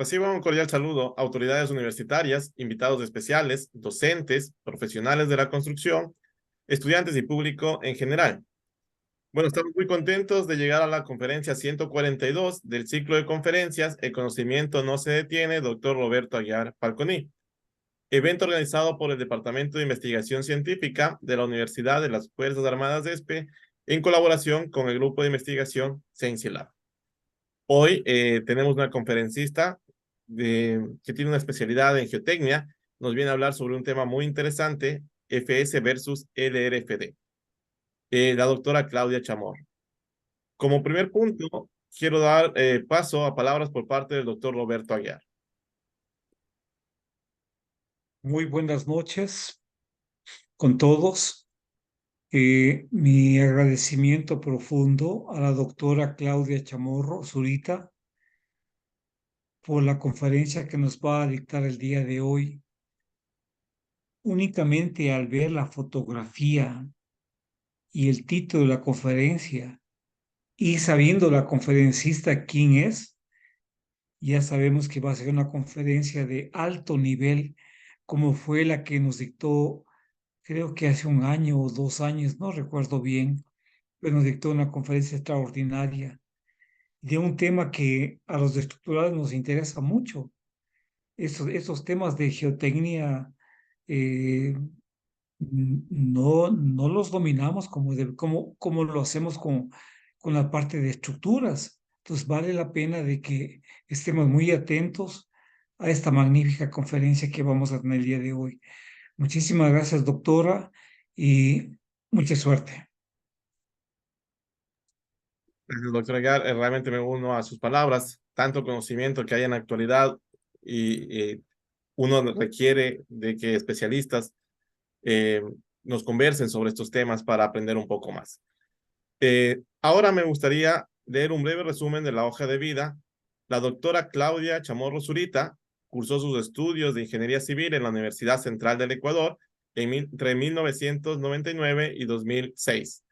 Reciban un cordial saludo a autoridades universitarias, invitados especiales, docentes, profesionales de la construcción, estudiantes y público en general. Bueno, estamos muy contentos de llegar a la conferencia 142 del ciclo de conferencias El conocimiento no se detiene, doctor Roberto Aguiar Falconi. Evento organizado por el Departamento de Investigación Científica de la Universidad de las Fuerzas Armadas de ESPE en colaboración con el grupo de investigación Ciencialab. Hoy tenemos una conferencista que tiene una especialidad en geotecnia. Nos viene a hablar sobre un tema muy interesante, FS versus LRFD. La doctora Claudia Chamorro. Como primer punto, quiero dar paso a palabras por parte del doctor Roberto Aguiar. Muy buenas noches con todos. Mi agradecimiento profundo a la doctora Claudia Chamorro Zurita por la conferencia que nos va a dictar el día de hoy. Únicamente al ver la fotografía y el título de la conferencia y sabiendo la conferencista quién es, ya sabemos que va a ser una conferencia de alto nivel, como fue la que nos dictó, creo que hace un año o 2 años, no recuerdo bien, pero nos dictó una conferencia extraordinaria de un tema que a los estructurales nos interesa mucho. Esos temas de geotecnia eh, no los dominamos como lo hacemos con la parte de estructuras. Entonces vale la pena de que estemos muy atentos a esta magnífica conferencia que vamos a tener el día de hoy. Muchísimas gracias, doctora, y mucha suerte. Gracias, doctor Aguiar. Realmente me uno a sus palabras. Tanto conocimiento que hay en la actualidad y uno requiere de que especialistas eh, nos conversen sobre estos temas para aprender un poco más. Ahora me gustaría leer un breve resumen de la hoja de vida. La doctora Claudia Chamorro Zurita cursó sus estudios de Ingeniería Civil en la Universidad Central del Ecuador entre 1999 y 2006.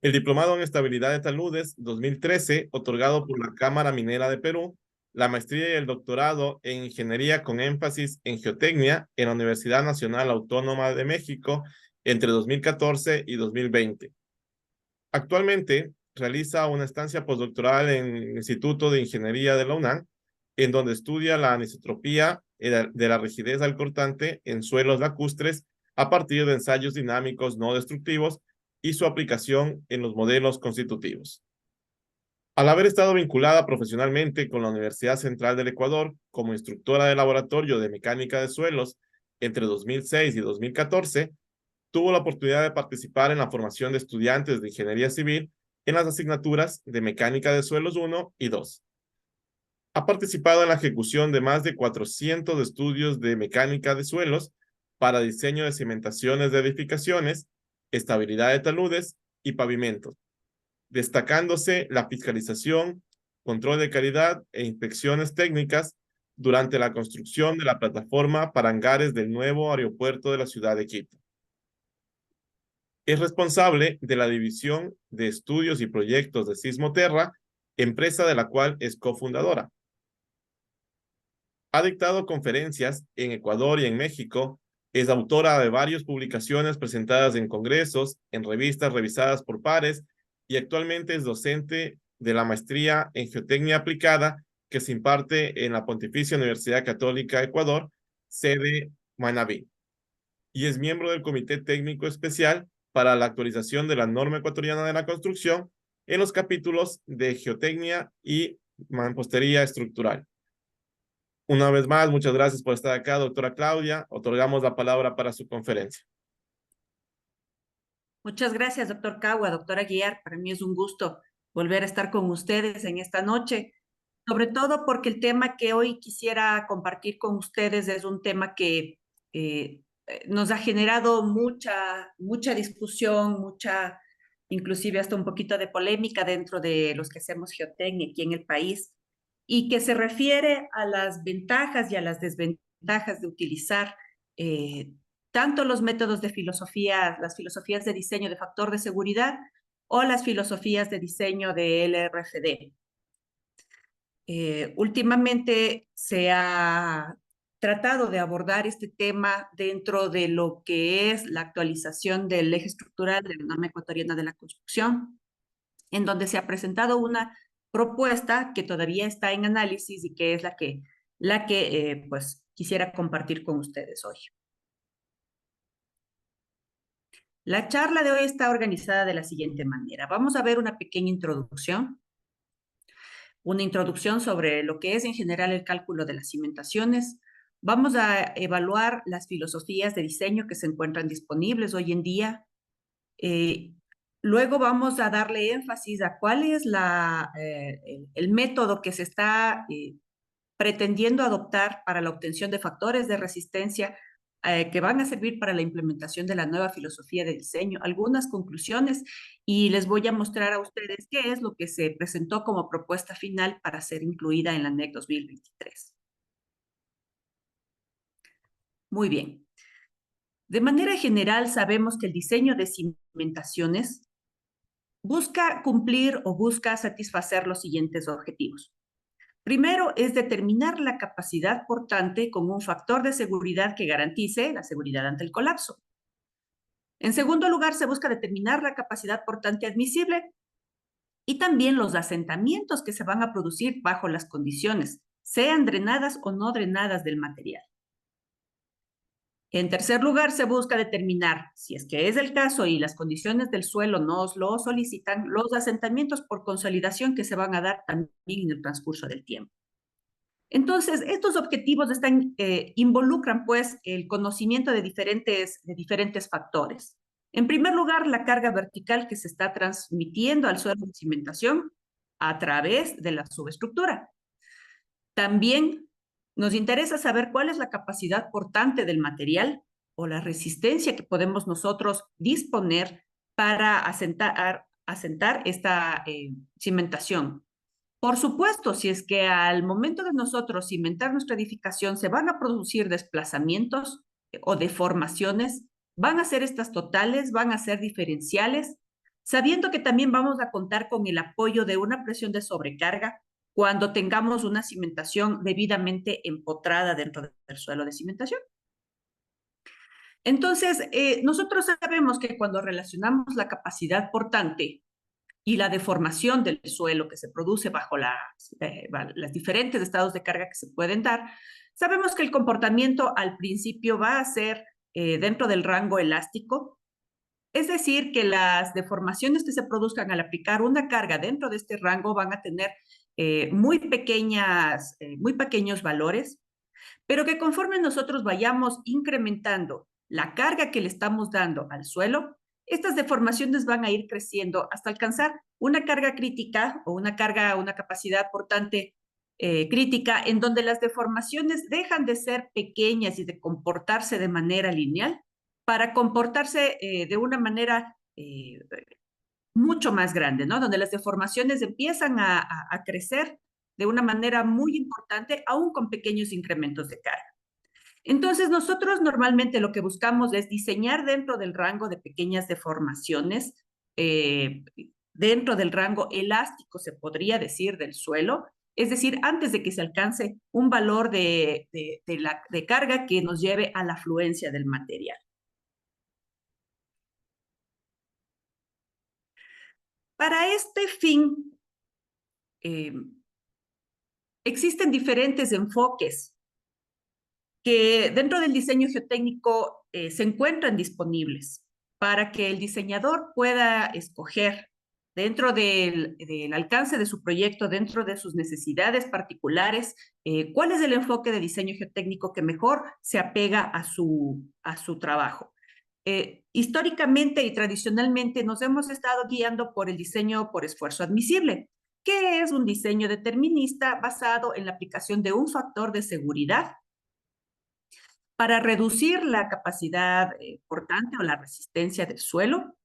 El diplomado en Estabilidad de Taludes 2013, otorgado por la Cámara Minera de Perú, la maestría y el doctorado en Ingeniería con énfasis en Geotecnia en la Universidad Nacional Autónoma de México entre 2014 y 2020. Actualmente realiza una estancia postdoctoral en el Instituto de Ingeniería de la UNAM, en donde estudia la anisotropía de la rigidez del cortante en suelos lacustres a partir de ensayos dinámicos no destructivos y su aplicación en los modelos constitutivos. Al haber estado vinculada profesionalmente con la Universidad Central del Ecuador como instructora de laboratorio de mecánica de suelos entre 2006 y 2014, tuvo la oportunidad de participar en la formación de estudiantes de ingeniería civil en las asignaturas de mecánica de suelos 1 y 2. Ha participado en la ejecución de más de 400 estudios de mecánica de suelos para diseño de cimentaciones de edificaciones, estabilidad de taludes y pavimentos, destacándose la fiscalización, control de calidad e inspecciones técnicas durante la construcción de la plataforma para hangares del nuevo aeropuerto de la ciudad de Quito. Es responsable de la División de Estudios y Proyectos de Sismoterra, empresa de la cual es cofundadora. Ha dictado conferencias en Ecuador y en México, es autora de varias publicaciones presentadas en congresos, en revistas revisadas por pares y actualmente es docente de la maestría en Geotecnia Aplicada que se imparte en la Pontificia Universidad Católica Ecuador, sede Manabí, y es miembro del Comité Técnico Especial para la actualización de la norma ecuatoriana de la construcción en los capítulos de geotecnia y mampostería estructural. Una vez más, muchas gracias por estar acá, doctora Claudia. Otorgamos la palabra para su conferencia. Muchas gracias, doctor Cagua, doctora Aguiar. Para mí es un gusto volver a estar con ustedes en esta noche, sobre todo porque el tema que hoy quisiera compartir con ustedes es un tema que nos ha generado mucha discusión, inclusive hasta un poquito de polémica dentro de los que hacemos geotecnia aquí en el país, y que se refiere a las ventajas y a las desventajas de utilizar tanto los métodos de filosofía, las filosofías de diseño de factor de seguridad o las filosofías de diseño de LRFD. Últimamente se ha tratado de abordar este tema dentro de lo que es la actualización del eje estructural de la norma ecuatoriana de la construcción, en donde se ha presentado una propuesta que todavía está en análisis y que es la que pues quisiera compartir con ustedes hoy. La charla de hoy está organizada de la siguiente manera. Vamos a ver una pequeña introducción sobre lo que es en general el cálculo de las cimentaciones. Vamos a evaluar las filosofías de diseño que se encuentran disponibles hoy en día. Luego vamos a darle énfasis a cuál es el método que se está pretendiendo adoptar para la obtención de factores de resistencia que van a servir para la implementación de la nueva filosofía de diseño, algunas conclusiones, y les voy a mostrar a ustedes qué es lo que se presentó como propuesta final para ser incluida en la NEC 2023. Muy bien. De manera general, sabemos que el diseño de cimentaciones busca cumplir o busca satisfacer los siguientes objetivos. Primero es determinar la capacidad portante con un factor de seguridad que garantice la seguridad ante el colapso. En segundo lugar, se busca determinar la capacidad portante admisible y también los asentamientos que se van a producir bajo las condiciones, sean drenadas o no drenadas del material. En tercer lugar, se busca determinar, si es que es el caso y las condiciones del suelo nos lo solicitan, los asentamientos por consolidación que se van a dar también en el transcurso del tiempo. Entonces, estos objetivos involucran, pues, el conocimiento de diferentes factores. En primer lugar, la carga vertical que se está transmitiendo al suelo de cimentación a través de la subestructura. También nos interesa saber cuál es la capacidad portante del material o la resistencia que podemos nosotros disponer para asentar esta cimentación. Por supuesto, si es que al momento de nosotros cimentar nuestra edificación se van a producir desplazamientos o deformaciones, van a ser estas totales, van a ser diferenciales, sabiendo que también vamos a contar con el apoyo de una presión de sobrecarga cuando tengamos una cimentación debidamente empotrada dentro del suelo de cimentación. Entonces, nosotros sabemos que cuando relacionamos la capacidad portante y la deformación del suelo que se produce bajo los diferentes estados de carga que se pueden dar, sabemos que el comportamiento al principio va a ser dentro del rango elástico, es decir, que las deformaciones que se produzcan al aplicar una carga dentro de este rango van a tener muy pequeños valores, pero que conforme nosotros vayamos incrementando la carga que le estamos dando al suelo, estas deformaciones van a ir creciendo hasta alcanzar una carga crítica o una capacidad portante crítica en donde las deformaciones dejan de ser pequeñas y de comportarse de manera lineal para comportarse de una manera mucho más grande, ¿no? Donde las deformaciones empiezan a crecer de una manera muy importante, aún con pequeños incrementos de carga. Entonces, nosotros normalmente lo que buscamos es diseñar dentro del rango de pequeñas deformaciones, dentro del rango elástico, se podría decir, del suelo, es decir, antes de que se alcance un valor de carga que nos lleve a la fluencia del material. Para este fin, existen diferentes enfoques que dentro del diseño geotécnico se encuentran disponibles para que el diseñador pueda escoger dentro del alcance de su proyecto, dentro de sus necesidades particulares, cuál es el enfoque de diseño geotécnico que mejor se apega a su trabajo. Históricamente y tradicionalmente nos hemos estado guiando por el diseño por esfuerzo admisible, que es un diseño determinista basado en la aplicación de un factor de seguridad para reducir la capacidad portante o la resistencia del suelo,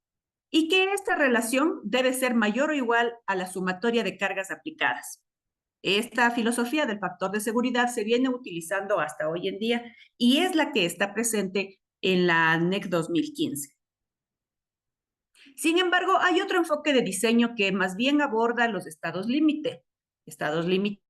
y que esta relación debe ser mayor o igual a la sumatoria de cargas aplicadas. Esta filosofía del factor de seguridad se viene utilizando hasta hoy en día y es la que está presente en la NEC 2015. Sin embargo, hay otro enfoque de diseño que más bien aborda los estados límite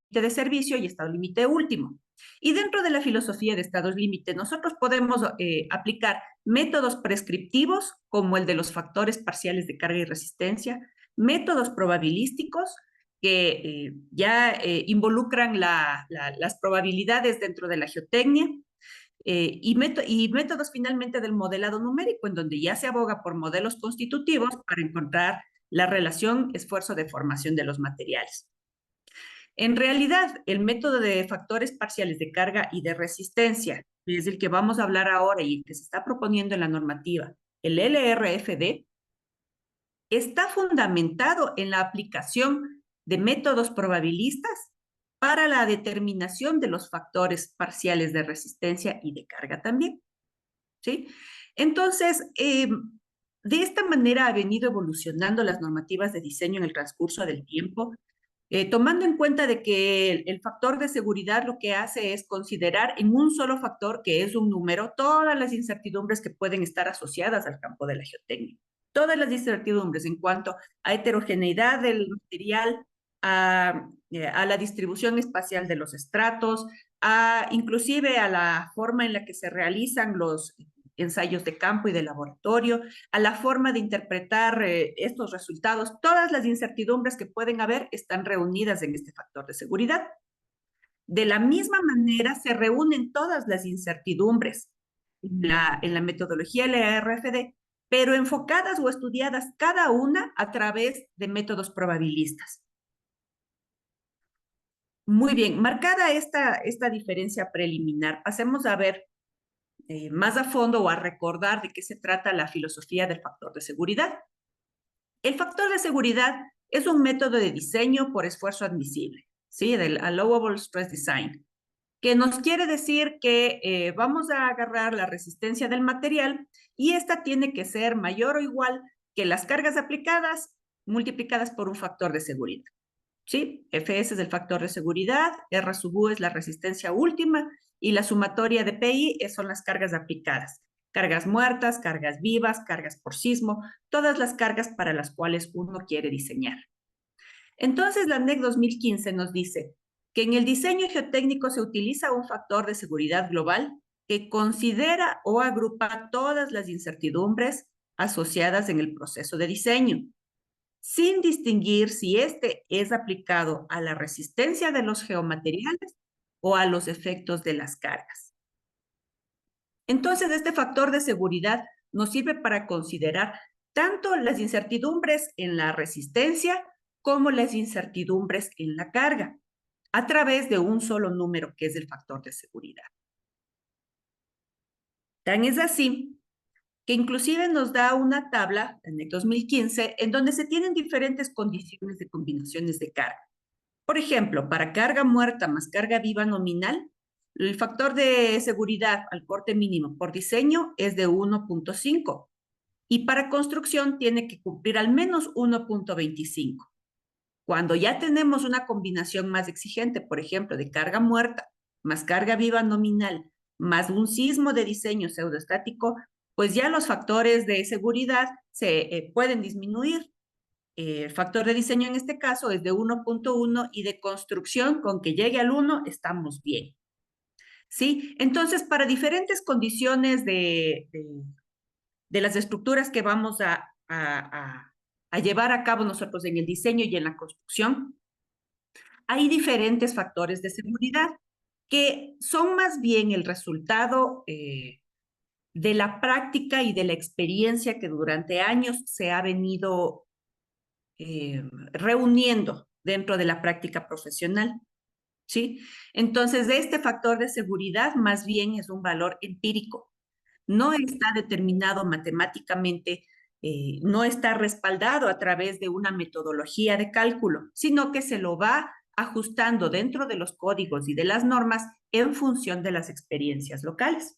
de servicio y estado límite último. Y dentro de la filosofía de estados límite, nosotros podemos aplicar métodos prescriptivos como el de los factores parciales de carga y resistencia, métodos probabilísticos que ya involucran las probabilidades dentro de la geotecnia, y métodos finalmente del modelado numérico, en donde ya se aboga por modelos constitutivos para encontrar la relación esfuerzo-deformación de los materiales. En realidad, el método de factores parciales de carga y de resistencia, que es el que vamos a hablar ahora y el que se está proponiendo en la normativa, el LRFD, está fundamentado en la aplicación de métodos probabilistas para la determinación de los factores parciales de resistencia y de carga también, ¿sí? Entonces, de esta manera ha venido evolucionando las normativas de diseño en el transcurso del tiempo, tomando en cuenta de que el factor de seguridad lo que hace es considerar en un solo factor, que es un número, todas las incertidumbres que pueden estar asociadas al campo de la geotecnia. Todas las incertidumbres en cuanto a heterogeneidad del material, a la distribución espacial de los estratos, inclusive a la forma en la que se realizan los ensayos de campo y de laboratorio, a la forma de interpretar estos resultados. Todas las incertidumbres que pueden haber están reunidas en este factor de seguridad. De la misma manera, se reúnen todas las incertidumbres en la metodología LRFD, pero enfocadas o estudiadas cada una a través de métodos probabilistas. Muy bien, marcada esta diferencia preliminar, pasemos a ver más a fondo o a recordar de qué se trata la filosofía del factor de seguridad. El factor de seguridad es un método de diseño por esfuerzo admisible, ¿sí? Del Allowable Stress Design, que nos quiere decir que vamos a agarrar la resistencia del material y esta tiene que ser mayor o igual que las cargas aplicadas multiplicadas por un factor de seguridad. ¿Sí? Fs es el factor de seguridad, R sub U es la resistencia última y la sumatoria de PI son las cargas aplicadas. Cargas muertas, cargas vivas, cargas por sismo, todas las cargas para las cuales uno quiere diseñar. Entonces, la NEC 2015 nos dice que en el diseño geotécnico se utiliza un factor de seguridad global que considera o agrupa todas las incertidumbres asociadas en el proceso de diseño, sin distinguir si este es aplicado a la resistencia de los geomateriales o a los efectos de las cargas. Entonces, este factor de seguridad nos sirve para considerar tanto las incertidumbres en la resistencia como las incertidumbres en la carga, a través de un solo número que es el factor de seguridad. Tan es así que inclusive nos da una tabla en el 2015 en donde se tienen diferentes condiciones de combinaciones de carga. Por ejemplo, para carga muerta más carga viva nominal, el factor de seguridad al corte mínimo por diseño es de 1.5 y para construcción tiene que cumplir al menos 1.25. Cuando ya tenemos una combinación más exigente, por ejemplo, de carga muerta más carga viva nominal más un sismo de diseño pseudoestático, pues ya los factores de seguridad se pueden disminuir. El factor de diseño en este caso es de 1.1 y de construcción, con que llegue al 1 estamos bien. ¿Sí? Entonces, para diferentes condiciones de las estructuras que vamos a llevar a cabo nosotros en el diseño y en la construcción, hay diferentes factores de seguridad que son más bien el resultado de la práctica y de la experiencia que durante años se ha venido reuniendo dentro de la práctica profesional, ¿sí? Entonces, este factor de seguridad más bien es un valor empírico. No está determinado matemáticamente, no está respaldado a través de una metodología de cálculo, sino que se lo va ajustando dentro de los códigos y de las normas en función de las experiencias locales.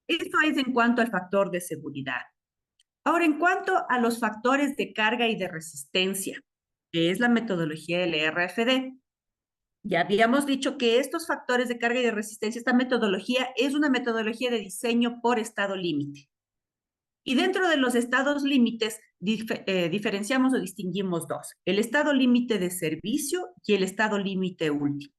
Esto es en cuanto al factor de seguridad. Ahora, en cuanto a los factores de carga y de resistencia, que es la metodología del RFD, ya habíamos dicho que estos factores de carga y de resistencia, esta metodología es una metodología de diseño por estado límite. Y dentro de los estados límites diferenciamos o distinguimos dos: el estado límite de servicio y el estado límite último.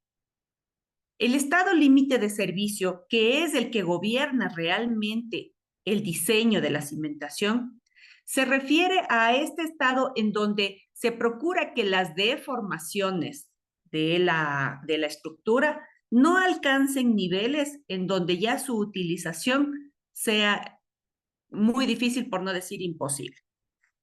El estado límite de servicio, que es el que gobierna realmente el diseño de la cimentación, se refiere a este estado en donde se procura que las deformaciones de la estructura no alcancen niveles en donde ya su utilización sea muy difícil, por no decir imposible.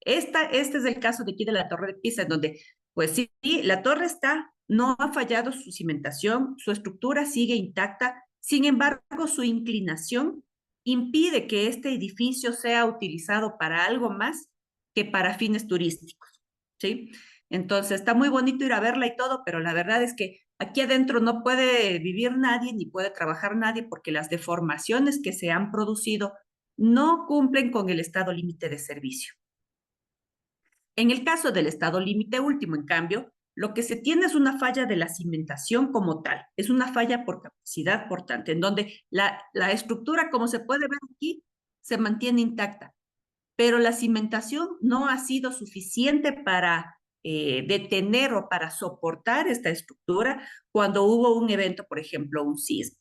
Este es el caso de aquí de la Torre de Pisa, en donde, pues sí, la torre está, no ha fallado su cimentación, su estructura sigue intacta, sin embargo, su inclinación impide que este edificio sea utilizado para algo más que para fines turísticos, ¿sí? Entonces, está muy bonito ir a verla y todo, pero la verdad es que aquí adentro no puede vivir nadie ni puede trabajar nadie porque las deformaciones que se han producido no cumplen con el estado límite de servicio. En el caso del estado límite último, en cambio, lo que se tiene es una falla de la cimentación como tal, es una falla por capacidad portante, en donde la estructura, como se puede ver aquí, se mantiene intacta, pero la cimentación no ha sido suficiente para detener o para soportar esta estructura cuando hubo un evento, por ejemplo, un sismo.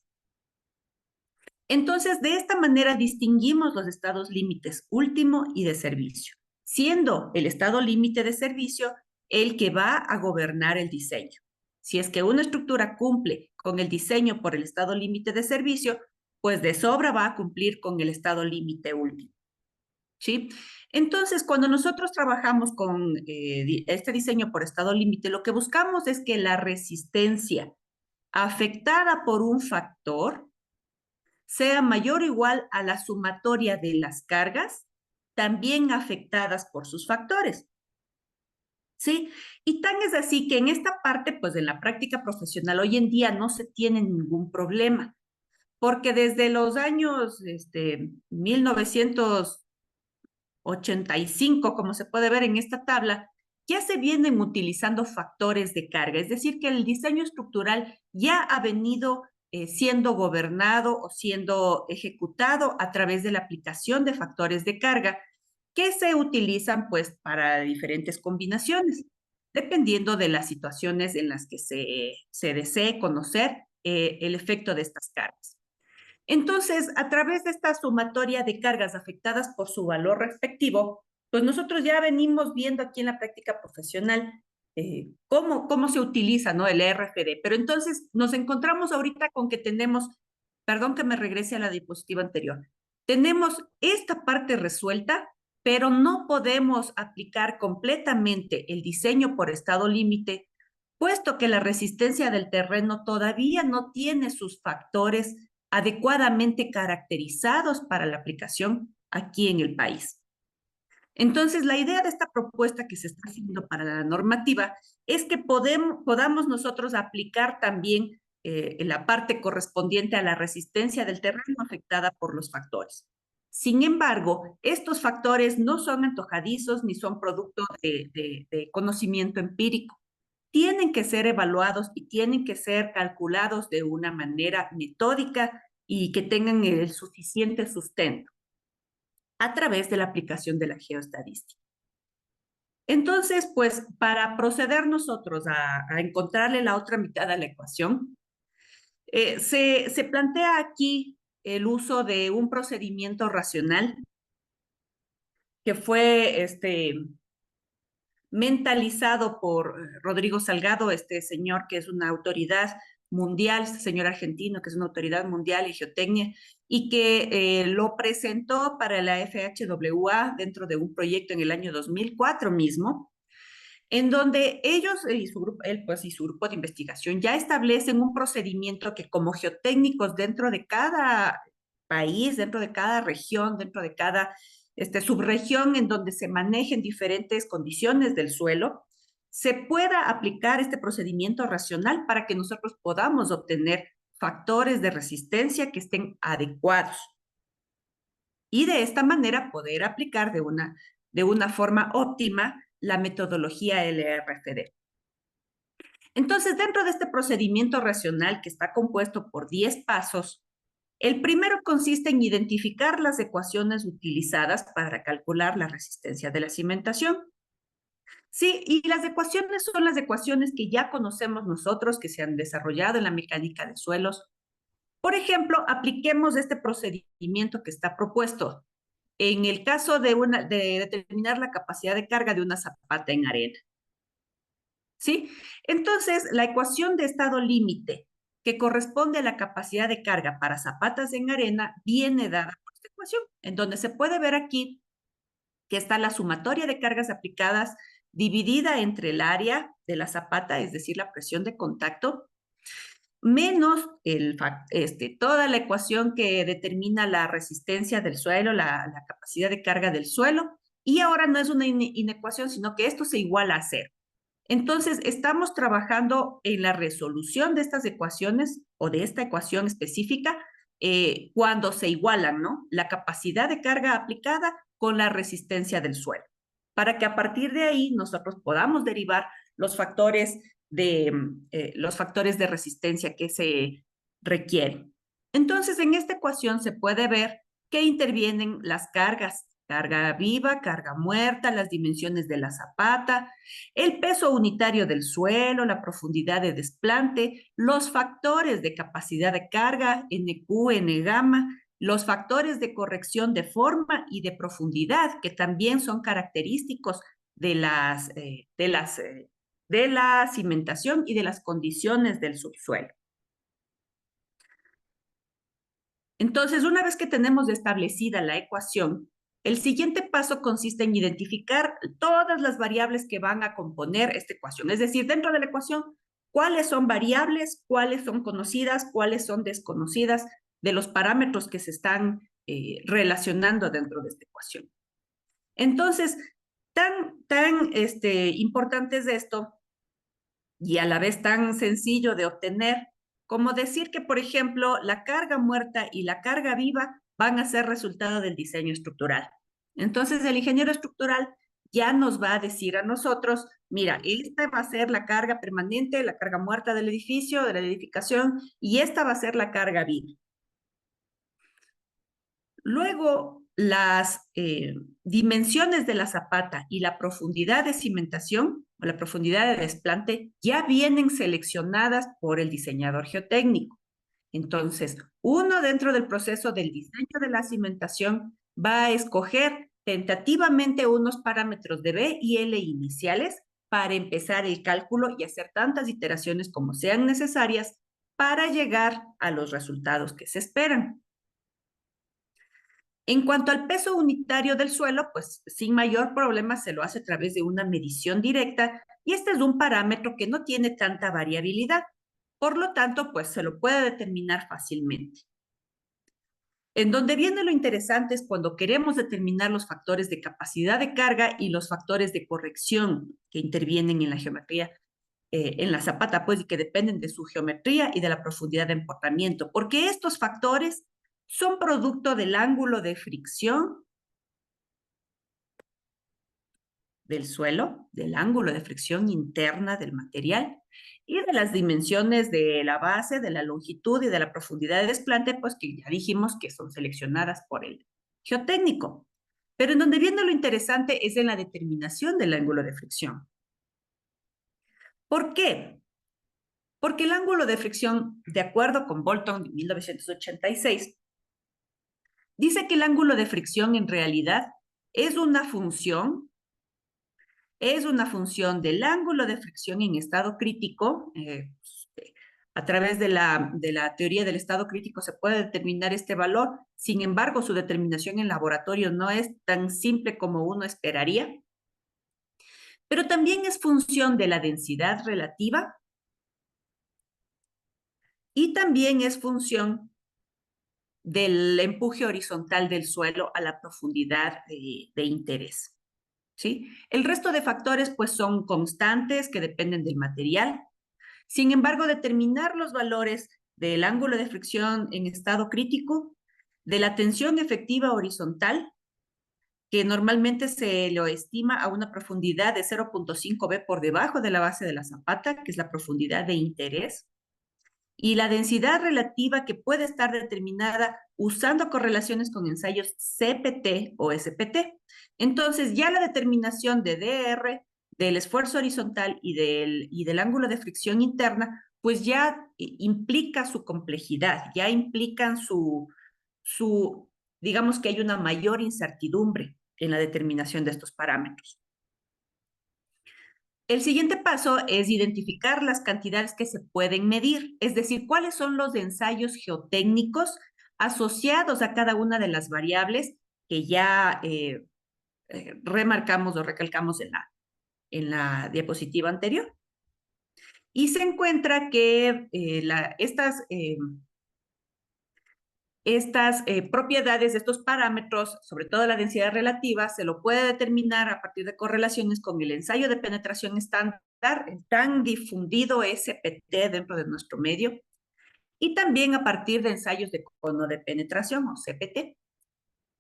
Entonces, de esta manera distinguimos los estados límites último y de servicio, siendo el estado límite de servicio el que va a gobernar el diseño. Si es que una estructura cumple con el diseño por el estado límite de servicio, pues de sobra va a cumplir con el estado límite último, ¿sí? Entonces, cuando nosotros trabajamos con este diseño por estado límite, lo que buscamos es que la resistencia afectada por un factor sea mayor o igual a la sumatoria de las cargas, también afectadas por sus factores. ¿Sí? Y tan es así que en esta parte, pues en la práctica profesional hoy en día no se tiene ningún problema, porque desde los años 1985, como se puede ver en esta tabla, ya se vienen utilizando factores de carga, es decir, que el diseño estructural ya ha venido siendo gobernado o siendo ejecutado a través de la aplicación de factores de carga que se utilizan pues para diferentes combinaciones, dependiendo de las situaciones en las que se desee conocer el efecto de estas cargas. Entonces, a través de esta sumatoria de cargas afectadas por su valor respectivo, pues nosotros ya venimos viendo aquí en la práctica profesional cómo se utiliza, ¿no?, el RFD. Pero entonces nos encontramos ahorita con que tenemos, perdón que me regrese a la diapositiva anterior, tenemos esta parte resuelta, pero no podemos aplicar completamente el diseño por estado límite, puesto que la resistencia del terreno todavía no tiene sus factores adecuadamente caracterizados para la aplicación aquí en el país. Entonces, la idea de esta propuesta que se está haciendo para la normativa es que podamos nosotros aplicar también la parte correspondiente a la resistencia del terreno afectada por los factores. Sin embargo, estos factores no son antojadizos ni son producto de conocimiento empírico. Tienen que ser evaluados y tienen que ser calculados de una manera metódica y que tengan el suficiente sustento a través de la aplicación de la geoestadística. Entonces, pues, para proceder nosotros a encontrarle la otra mitad a la ecuación, se plantea aquí el uso de un procedimiento racional que fue mentalizado por Rodrigo Salgado, este señor que es una autoridad mundial, este señor argentino que es una autoridad mundial en geotecnia, y que lo presentó para la FHWA dentro de un proyecto en el año 2004 mismo, en donde ellos y su grupo, él pues y su grupo de investigación ya establecen un procedimiento que como geotécnicos dentro de cada país, dentro de cada región, dentro de cada subregión en donde se manejen diferentes condiciones del suelo, se pueda aplicar este procedimiento racional para que nosotros podamos obtener factores de resistencia que estén adecuados. Y de esta manera poder aplicar de una forma óptima la metodología LRFD. Entonces, dentro de este procedimiento racional que está compuesto por 10 pasos, El primero consiste en identificar las ecuaciones utilizadas para calcular la resistencia de la cimentación. Sí, y las ecuaciones son las ecuaciones que ya conocemos nosotros, que se han desarrollado en la mecánica de suelos. Por ejemplo, apliquemos este procedimiento que está propuesto en el caso de determinar la capacidad de carga de una zapata en arena. ¿Sí? Entonces, la ecuación de estado límite, que corresponde a la capacidad de carga para zapatas en arena, viene dada por esta ecuación, en donde se puede ver aquí que está la sumatoria de cargas aplicadas dividida entre el área de la zapata, es decir, la presión de contacto, menos toda la ecuación que determina la resistencia del suelo, la capacidad de carga del suelo, y ahora no es una inecuación, sino que esto se iguala a cero. Entonces, estamos trabajando en la resolución de estas ecuaciones o de esta ecuación específica cuando se igualan, ¿no? La capacidad de carga aplicada con la resistencia del suelo, para que a partir de ahí nosotros podamos derivar los factores de resistencia que se requieren. Entonces, en esta ecuación se puede ver que intervienen las cargas, carga viva, carga muerta, las dimensiones de la zapata, el peso unitario del suelo, la profundidad de desplante, los factores de capacidad de carga, NQ, N-gamma, los factores de corrección de forma y de profundidad, que también son característicos de la cimentación y de las condiciones del subsuelo. Entonces, una vez que tenemos establecida la ecuación, el siguiente paso consiste en identificar todas las variables que van a componer esta ecuación. Es decir, dentro de la ecuación, cuáles son variables, cuáles son conocidas, cuáles son desconocidas de los parámetros que se están relacionando dentro de esta ecuación. Entonces, tan importante es esto y a la vez tan sencillo de obtener como decir que, por ejemplo, la carga muerta y la carga viva van a ser resultado del diseño estructural. Entonces, el ingeniero estructural ya nos va a decir a nosotros, mira, esta va a ser la carga permanente, la carga muerta del edificio, de la edificación, y esta va a ser la carga viva. Luego, las dimensiones de la zapata y la profundidad de cimentación o la profundidad de desplante ya vienen seleccionadas por el diseñador geotécnico. Entonces, uno dentro del proceso del diseño de la cimentación va a escoger tentativamente unos parámetros de B y L iniciales para empezar el cálculo y hacer tantas iteraciones como sean necesarias para llegar a los resultados que se esperan. En cuanto al peso unitario del suelo, pues sin mayor problema se lo hace a través de una medición directa y este es un parámetro que no tiene tanta variabilidad. Por lo tanto, pues se lo puede determinar fácilmente. En donde viene lo interesante es cuando queremos determinar los factores de capacidad de carga y los factores de corrección que intervienen en la geometría, en la zapata, pues, y que dependen de su geometría y de la profundidad de emporramiento, porque estos factores son producto del ángulo de fricción del suelo, del ángulo de fricción interna del material y de las dimensiones de la base, de la longitud y de la profundidad de desplante, pues que ya dijimos que son seleccionadas por el geotécnico. Pero en donde viene lo interesante es en la determinación del ángulo de fricción. ¿Por qué? Porque el ángulo de fricción, de acuerdo con Bolton de 1986, dice que el ángulo de fricción en realidad es una función del ángulo de fricción en estado crítico. A través de la teoría del estado crítico se puede determinar este valor. Sin embargo, su determinación en laboratorio no es tan simple como uno esperaría. Pero también es función de la densidad relativa y también es función del empuje horizontal del suelo a la profundidad de interés. ¿Sí? El resto de factores pues son constantes que dependen del material. Sin embargo, determinar los valores del ángulo de fricción en estado crítico, de la tensión efectiva horizontal, que normalmente se lo estima a una profundidad de 0.5 B por debajo de la base de la zapata, que es la profundidad de interés, y la densidad relativa que puede estar determinada usando correlaciones con ensayos CPT o SPT. Entonces, ya la determinación de DR, del esfuerzo horizontal y del ángulo de fricción interna, pues ya implica su complejidad, ya implican digamos que hay una mayor incertidumbre en la determinación de estos parámetros. El siguiente paso es identificar las cantidades que se pueden medir, es decir, cuáles son los ensayos geotécnicos asociados a cada una de las variables que ya remarcamos o recalcamos en la diapositiva anterior. Y se encuentra que estas propiedades de estos parámetros, sobre todo la densidad relativa, se lo puede determinar a partir de correlaciones con el ensayo de penetración estándar, el tan difundido SPT dentro de nuestro medio, y también a partir de ensayos de cono de penetración o CPT.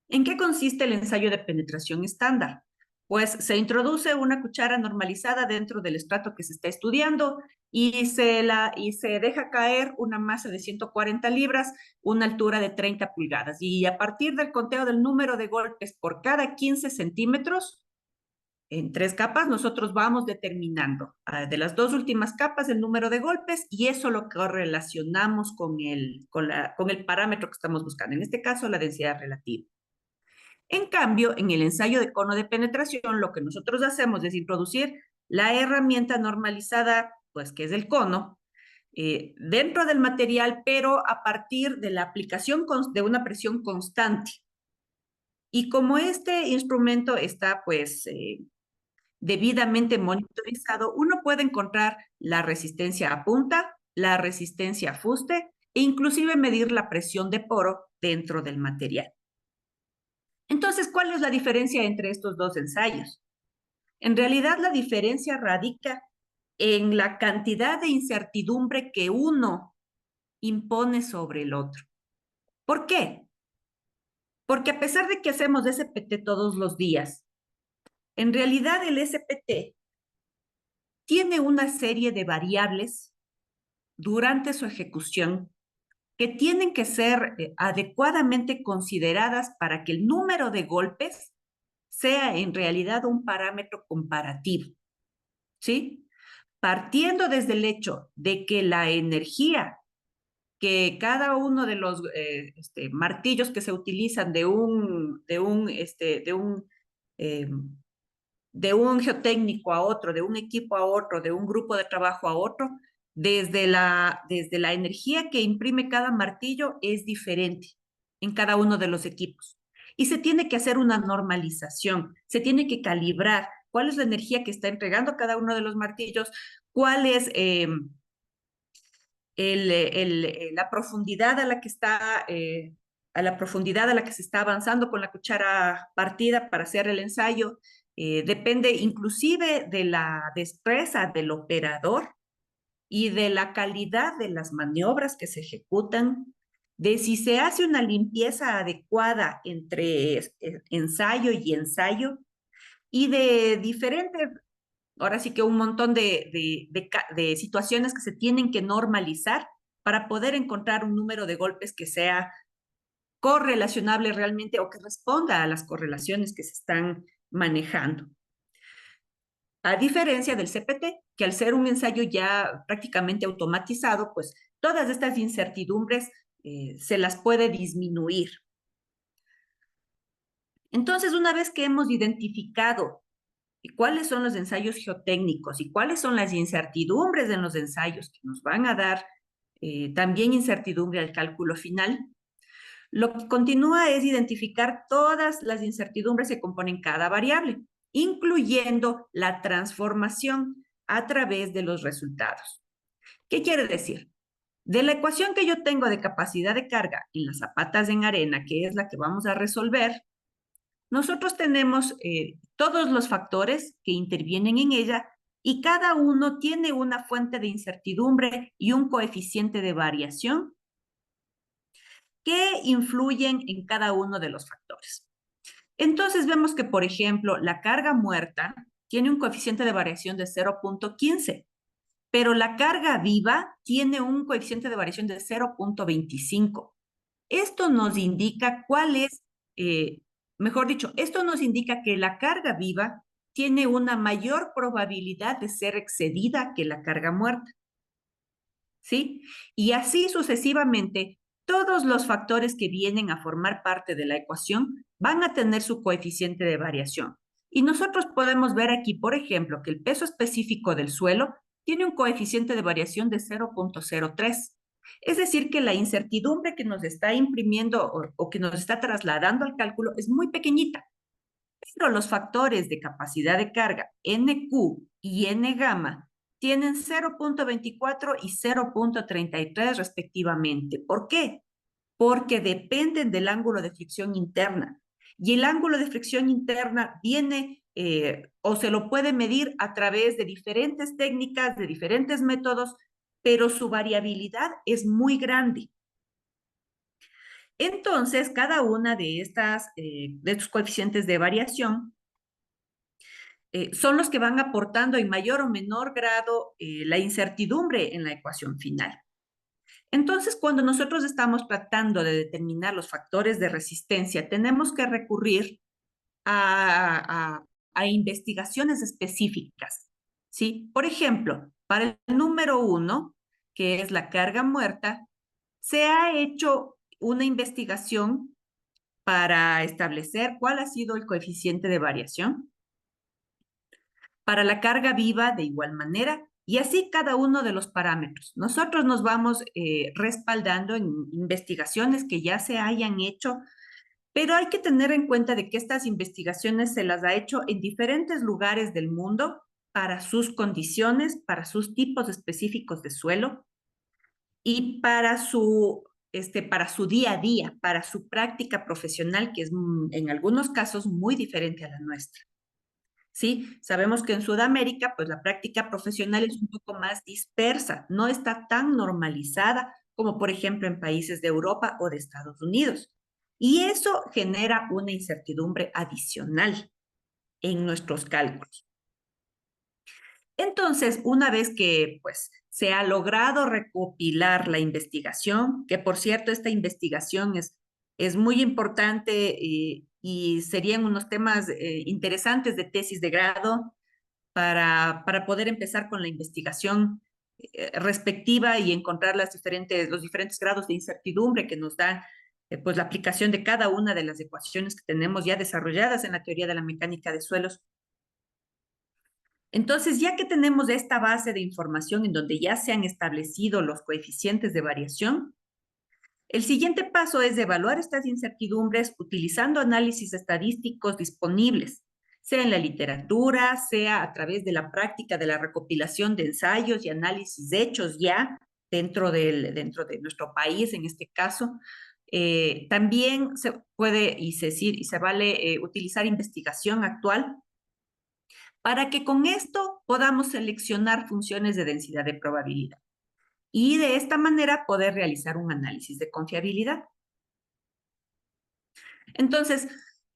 ¿En qué consiste el ensayo de penetración estándar? Pues se introduce una cuchara normalizada dentro del estrato que se está estudiando y se deja caer una masa de 140 libras, una altura de 30 pulgadas. Y a partir del conteo del número de golpes por cada 15 centímetros, en 3 capas, nosotros vamos determinando de las 2 últimas capas el número de golpes y eso lo correlacionamos con el parámetro que estamos buscando, en este caso la densidad relativa. En cambio, en el ensayo de cono de penetración, lo que nosotros hacemos es introducir la herramienta normalizada, pues que es el cono, dentro del material, pero a partir de la aplicación de una presión constante. Y como este instrumento está, pues, debidamente monitorizado, uno puede encontrar la resistencia a punta, la resistencia a fuste e inclusive medir la presión de poro dentro del material. Entonces, ¿cuál es la diferencia entre estos dos ensayos? En realidad, la diferencia radica en la cantidad de incertidumbre que uno impone sobre el otro. ¿Por qué? Porque a pesar de que hacemos SPT todos los días, en realidad el SPT tiene una serie de variables durante su ejecución que tienen que ser adecuadamente consideradas para que el número de golpes sea en realidad un parámetro comparativo, ¿sí? Partiendo desde el hecho de que la energía que cada uno de los martillos que se utilizan de un geotécnico a otro, de un equipo a otro, de un grupo de trabajo a otro, desde la energía que imprime cada martillo es diferente en cada uno de los equipos. Y se tiene que hacer una normalización, se tiene que calibrar cuál es la energía que está entregando cada uno de los martillos, cuál es la profundidad a la que está, a la profundidad a la que se está avanzando con la cuchara partida para hacer el ensayo. Depende inclusive de la destreza del operador y de la calidad de las maniobras que se ejecutan, de si se hace una limpieza adecuada entre ensayo y ensayo, y de diferentes, ahora sí que un montón de situaciones que se tienen que normalizar para poder encontrar un número de golpes que sea correlacionable realmente o que responda a las correlaciones que se están manejando. A diferencia del CPT, que al ser un ensayo ya prácticamente automatizado, pues todas estas incertidumbres se las puede disminuir. Entonces, una vez que hemos identificado cuáles son los ensayos geotécnicos y cuáles son las incertidumbres en los ensayos que nos van a dar también incertidumbre al cálculo final, lo que continúa es identificar todas las incertidumbres que componen cada variable, incluyendo la transformación a través de los resultados. ¿Qué quiere decir? De la ecuación que yo tengo de capacidad de carga en las zapatas en arena, que es la que vamos a resolver, nosotros tenemos todos los factores que intervienen en ella y cada uno tiene una fuente de incertidumbre y un coeficiente de variación que influyen en cada uno de los factores. Entonces vemos que, por ejemplo, la carga muerta tiene un coeficiente de variación de 0.15 pero la carga viva tiene un coeficiente de variación de 0.25. Esto nos indica cuál es, mejor dicho, esto nos indica que la carga viva tiene una mayor probabilidad de ser excedida que la carga muerta, ¿sí? Y así sucesivamente, todos los factores que vienen a formar parte de la ecuación van a tener su coeficiente de variación. Y nosotros podemos ver aquí, por ejemplo, que el peso específico del suelo tiene un coeficiente de variación de 0.03. Es decir, que la incertidumbre que nos está imprimiendo o que nos está trasladando al cálculo es muy pequeñita. Pero los factores de capacidad de carga NQ y N gamma tienen 0.24 y 0.33 respectivamente. ¿Por qué? Porque dependen del ángulo de fricción interna. Y el ángulo de fricción interna viene o se lo puede medir a través de diferentes técnicas, de diferentes métodos, pero su variabilidad es muy grande. Entonces, cada una de estos coeficientes de variación son los que van aportando en mayor o menor grado la incertidumbre en la ecuación final. Entonces, cuando nosotros estamos tratando de determinar los factores de resistencia, tenemos que recurrir a investigaciones específicas, ¿sí? Por ejemplo, para el número 1, que es la carga muerta, se ha hecho una investigación para establecer cuál ha sido el coeficiente de variación. Para la carga viva, de igual manera, y así cada uno de los parámetros. Nosotros nos vamos respaldando en investigaciones que ya se hayan hecho, pero hay que tener en cuenta de que estas investigaciones se las ha hecho en diferentes lugares del mundo para sus condiciones, para sus tipos específicos de suelo y para su día a día, para su práctica profesional, que es en algunos casos muy diferente a la nuestra. ¿Sí? Sabemos que en Sudamérica, pues la práctica profesional es un poco más dispersa, no está tan normalizada como, por ejemplo, en países de Europa o de Estados Unidos. Y eso genera una incertidumbre adicional en nuestros cálculos. Entonces, una vez que pues, se ha logrado recopilar la investigación, que por cierto, esta investigación es muy importante y serían unos temas interesantes de tesis de grado para poder empezar con la investigación respectiva y encontrar los diferentes grados de incertidumbre que nos da pues, la aplicación de cada una de las ecuaciones que tenemos ya desarrolladas en la teoría de la mecánica de suelos. Entonces, ya que tenemos esta base de información en donde ya se han establecido los coeficientes de variación, el siguiente paso es evaluar estas incertidumbres utilizando análisis estadísticos disponibles, sea en la literatura, sea a través de la práctica de la recopilación de ensayos y análisis hechos ya dentro de nuestro país, en este caso. También se puede y se vale utilizar investigación actual para que con esto podamos seleccionar funciones de densidad de probabilidad y de esta manera poder realizar un análisis de confiabilidad. Entonces,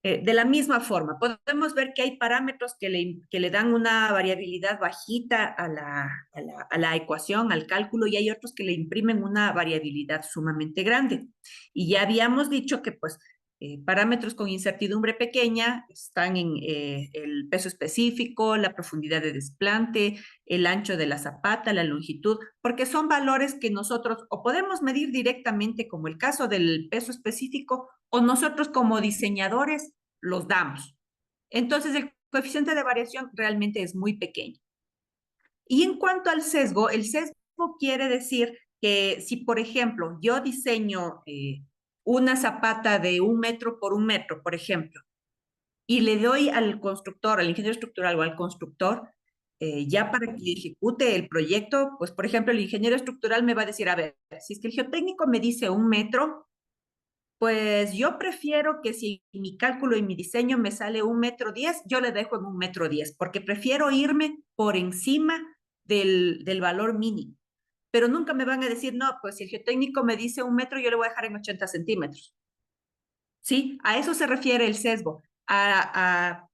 de la misma forma, podemos ver que hay parámetros que le dan una variabilidad bajita a la ecuación, al cálculo, y hay otros que le imprimen una variabilidad sumamente grande. Y ya habíamos dicho que pues parámetros con incertidumbre pequeña están en el peso específico, la profundidad de desplante, el ancho de la zapata, la longitud, porque son valores que nosotros o podemos medir directamente, como el caso del peso específico, o nosotros como diseñadores los damos. Entonces, el coeficiente de variación realmente es muy pequeño. Y en cuanto al sesgo, el sesgo quiere decir que si, por ejemplo, yo diseño una zapata de 1 metro por 1 metro, por ejemplo, y le doy al constructor, al ingeniero estructural o al constructor, ya para que ejecute el proyecto, pues, por ejemplo, el ingeniero estructural me va a decir, a ver, si es que el geotécnico me dice 1 metro, pues yo prefiero que si mi cálculo y mi diseño me sale 1,10 m, yo le dejo en 1,10 m, porque prefiero irme por encima del valor mínimo. Pero nunca me van a decir, no, pues si el geotécnico me dice 1 metro, yo le voy a dejar en 80 centímetros. ¿Sí? A eso se refiere el sesgo, a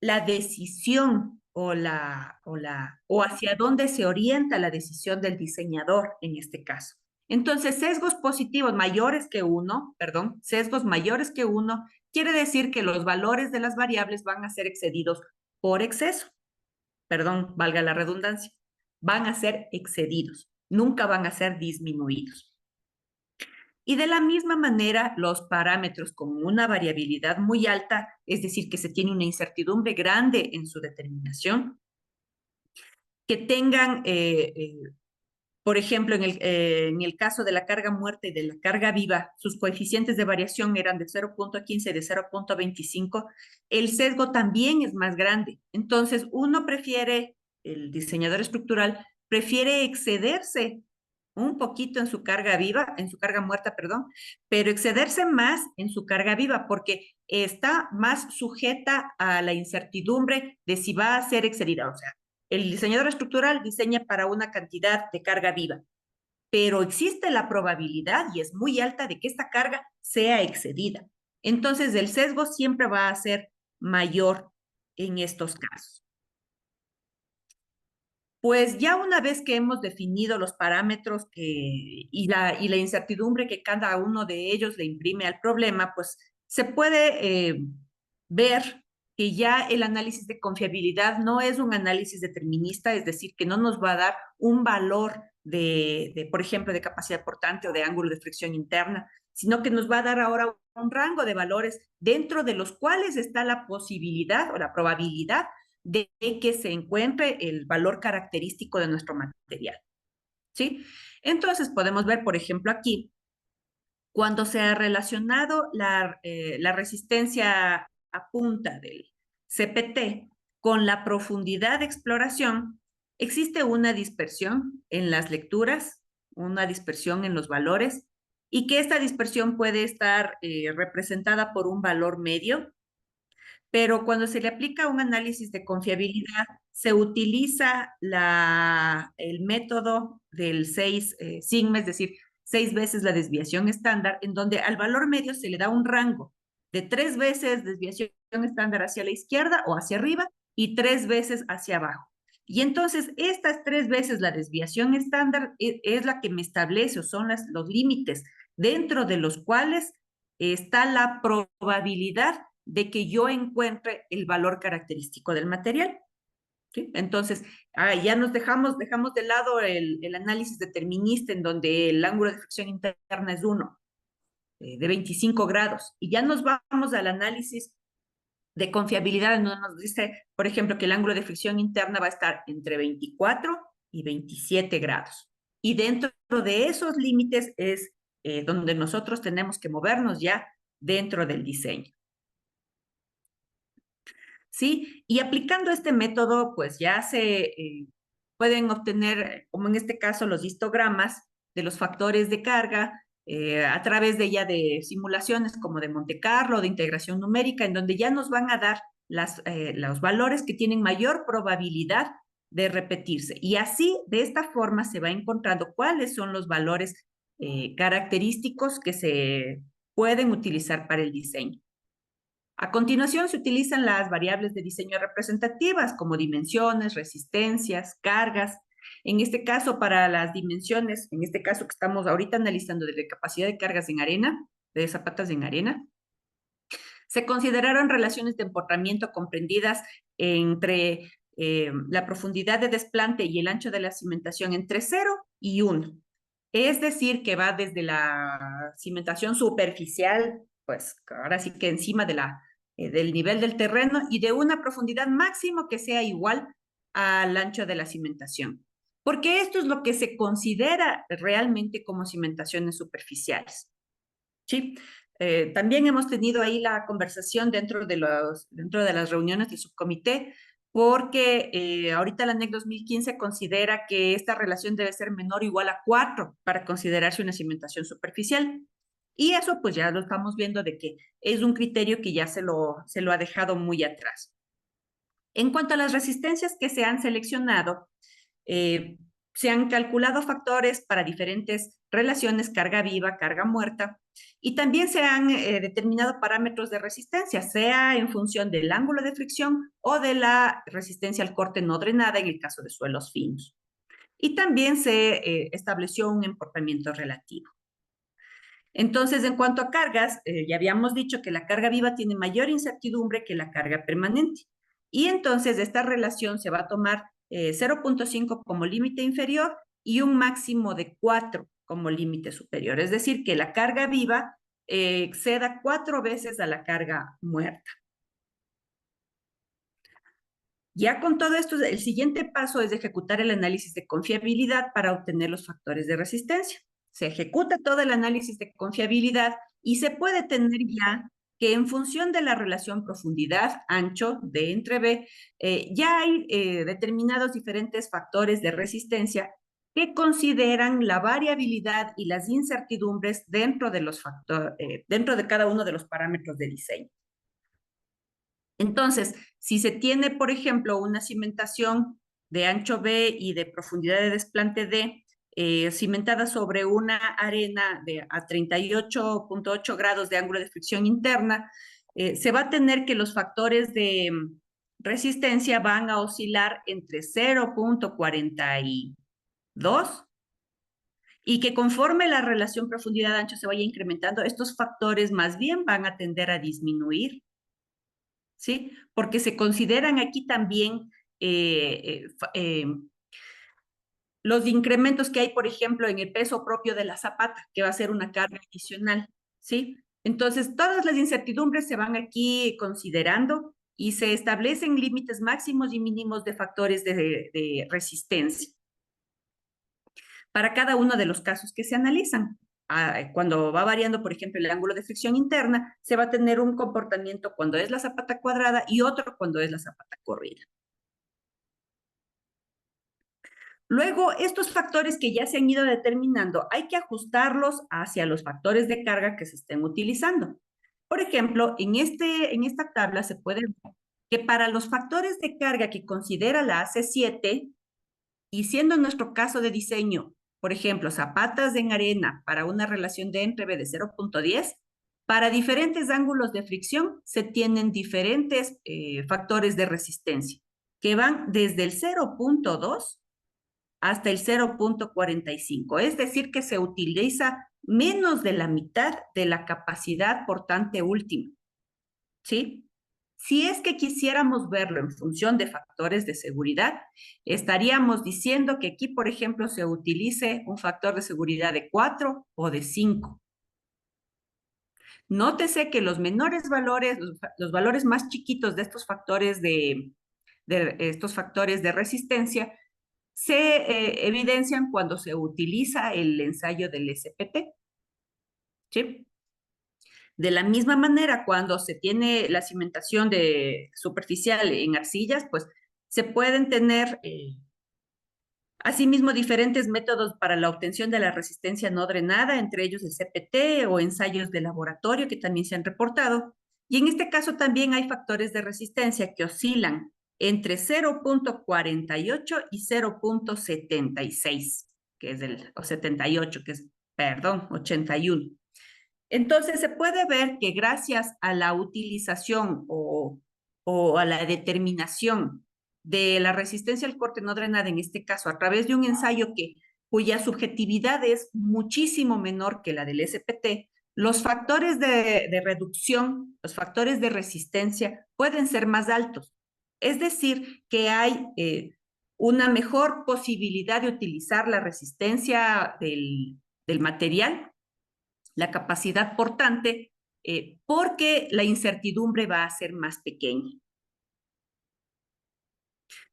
la decisión o hacia dónde se orienta la decisión del diseñador en este caso. Entonces, sesgos positivos mayores que 1, perdón, sesgos mayores que 1, quiere decir que los valores de las variables van a ser excedidos por exceso. Perdón, valga la redundancia. Van a ser excedidos, nunca van a ser disminuidos. Y de la misma manera, los parámetros con una variabilidad muy alta, es decir, que se tiene una incertidumbre grande en su determinación, que tengan, por ejemplo, en el caso de la carga muerta y de la carga viva, sus coeficientes de variación eran de 0.15 y de 0.25, el sesgo también es más grande. Entonces, el diseñador estructural, prefiere excederse un poquito en su carga viva, en su carga muerta, perdón, pero excederse más en su carga viva porque está más sujeta a la incertidumbre de si va a ser excedida. O sea, el diseñador estructural diseña para una cantidad de carga viva, pero existe la probabilidad, y es muy alta, de que esta carga sea excedida. Entonces, el sesgo siempre va a ser mayor en estos casos. Pues ya una vez que hemos definido los parámetros y la incertidumbre que cada uno de ellos le imprime al problema, pues se puede ver que ya el análisis de confiabilidad no es un análisis determinista, es decir, que no nos va a dar un valor por ejemplo, de capacidad portante o de ángulo de fricción interna, sino que nos va a dar ahora un rango de valores dentro de los cuales está la posibilidad o la probabilidad de que se encuentre el valor característico de nuestro material, ¿sí? Entonces podemos ver, por ejemplo, aquí, cuando se ha relacionado la resistencia a punta del CPT con la profundidad de exploración, existe una dispersión en las lecturas, una dispersión en los valores, y que esta dispersión puede estar representada por un valor medio, pero cuando se le aplica un análisis de confiabilidad, se utiliza el método del 6 sigma, es decir, 6 veces la desviación estándar, en donde al valor medio se le da un rango de 3 veces desviación estándar hacia la izquierda o hacia arriba y 3 veces hacia abajo. Y entonces estas 3 veces la desviación estándar es la que me establece, o son los límites dentro de los cuales está la probabilidad de que yo encuentre el valor característico del material. ¿Sí? Entonces, ya dejamos de lado el análisis determinista en donde el ángulo de fricción interna es 1, de 25 grados, y ya nos vamos al análisis de confiabilidad, en donde nos dice, por ejemplo, que el ángulo de fricción interna va a estar entre 24 y 27 grados. Y dentro de esos límites es donde nosotros tenemos que movernos ya dentro del diseño. ¿Sí? Y aplicando este método, pues ya se pueden obtener, como en este caso, los histogramas de los factores de carga a través de simulaciones como de Monte Carlo, de integración numérica, en donde ya nos van a dar los valores que tienen mayor probabilidad de repetirse. Y así, de esta forma, se va encontrando cuáles son los valores característicos que se pueden utilizar para el diseño. A continuación, se utilizan las variables de diseño representativas como dimensiones, resistencias, cargas. En este caso, para las dimensiones, en este caso que estamos ahorita analizando de la capacidad de cargas en arena, de zapatas en arena, se consideraron relaciones de empotramiento comprendidas entre la profundidad de desplante y el ancho de la cimentación entre 0 y 1. Es decir, que va desde la cimentación superficial, pues ahora sí que encima del nivel del terreno, y de una profundidad máximo que sea igual al ancho de la cimentación. Porque esto es lo que se considera realmente como cimentaciones superficiales. ¿Sí? También hemos tenido ahí la conversación dentro de las reuniones del subcomité, porque ahorita la NEC 2015 considera que esta relación debe ser menor o igual a 4 para considerarse una cimentación superficial. Y eso pues ya lo estamos viendo de que es un criterio que ya se lo ha dejado muy atrás. En cuanto a las resistencias que se han seleccionado, se han calculado factores para diferentes relaciones, carga viva, carga muerta, Y también se han determinado parámetros de resistencia, sea en función del ángulo de fricción o de la resistencia al corte no drenada en el caso de suelos finos. Y también se estableció un emportamiento relativo. Entonces, en cuanto a cargas, ya habíamos dicho que la carga viva tiene mayor incertidumbre que la carga permanente. Y entonces esta relación se va a tomar 0.5 como límite inferior y un máximo de 4 como límite superior. Es decir, que la carga viva exceda 4 veces a la carga muerta. Ya con todo esto, el siguiente paso es ejecutar el análisis de confiabilidad para obtener los factores de resistencia. Se ejecuta todo el análisis de confiabilidad y se puede tener ya que en función de la relación profundidad, ancho, D entre B, ya hay determinados diferentes factores de resistencia que consideran la variabilidad y las incertidumbres dentro de los dentro de cada uno de los parámetros de diseño. Entonces, si se tiene, por ejemplo, una cimentación de ancho B y de profundidad de desplante D, cimentada sobre una arena a 38.8 grados de ángulo de fricción interna, se va a tener que los factores de resistencia van a oscilar entre 0.42 y que conforme la relación profundidad-ancho se vaya incrementando, estos factores más bien van a tender a disminuir, ¿sí? Porque se consideran aquí también los incrementos que hay, por ejemplo, en el peso propio de la zapata, que va a ser una carga adicional, ¿sí? Entonces, todas las incertidumbres se van aquí considerando y se establecen límites máximos y mínimos de factores de resistencia para cada uno de los casos que se analizan. Cuando va variando, por ejemplo, el ángulo de fricción interna, se va a tener un comportamiento cuando es la zapata cuadrada y otro cuando es la zapata corrida. Luego, estos factores que ya se han ido determinando, hay que ajustarlos hacia los factores de carga que se estén utilizando. Por ejemplo, en esta tabla se puede ver que para los factores de carga que considera la AC7, y siendo en nuestro caso de diseño, por ejemplo, zapatas en arena para una relación de entre B de 0.10, para diferentes ángulos de fricción se tienen diferentes factores de resistencia, que van desde el 0.2 hasta el 0.45, es decir, que se utiliza menos de la mitad de la capacidad portante última, ¿sí? Si es que quisiéramos verlo en función de factores de seguridad, estaríamos diciendo que aquí, por ejemplo, se utilice un factor de seguridad de 4 o de 5. Nótese que los menores valores, los valores más chiquitos de estos factores de resistencia, se evidencian cuando se utiliza el ensayo del SPT, ¿sí? De la misma manera, cuando se tiene la cimentación superficial en arcillas, pues se pueden tener asimismo diferentes métodos para la obtención de la resistencia no drenada, entre ellos el CPT o ensayos de laboratorio que también se han reportado. Y en este caso también hay factores de resistencia que oscilan entre 0.48 y 0.76, que es o 78, que es, perdón, 81. Entonces se puede ver que gracias a la utilización o a la determinación de la resistencia al corte no drenada, en este caso, a través de un ensayo cuya subjetividad es muchísimo menor que la del SPT, los factores de reducción, los factores de resistencia pueden ser más altos. Es decir, que hay una mejor posibilidad de utilizar la resistencia del material, la capacidad portante, porque la incertidumbre va a ser más pequeña.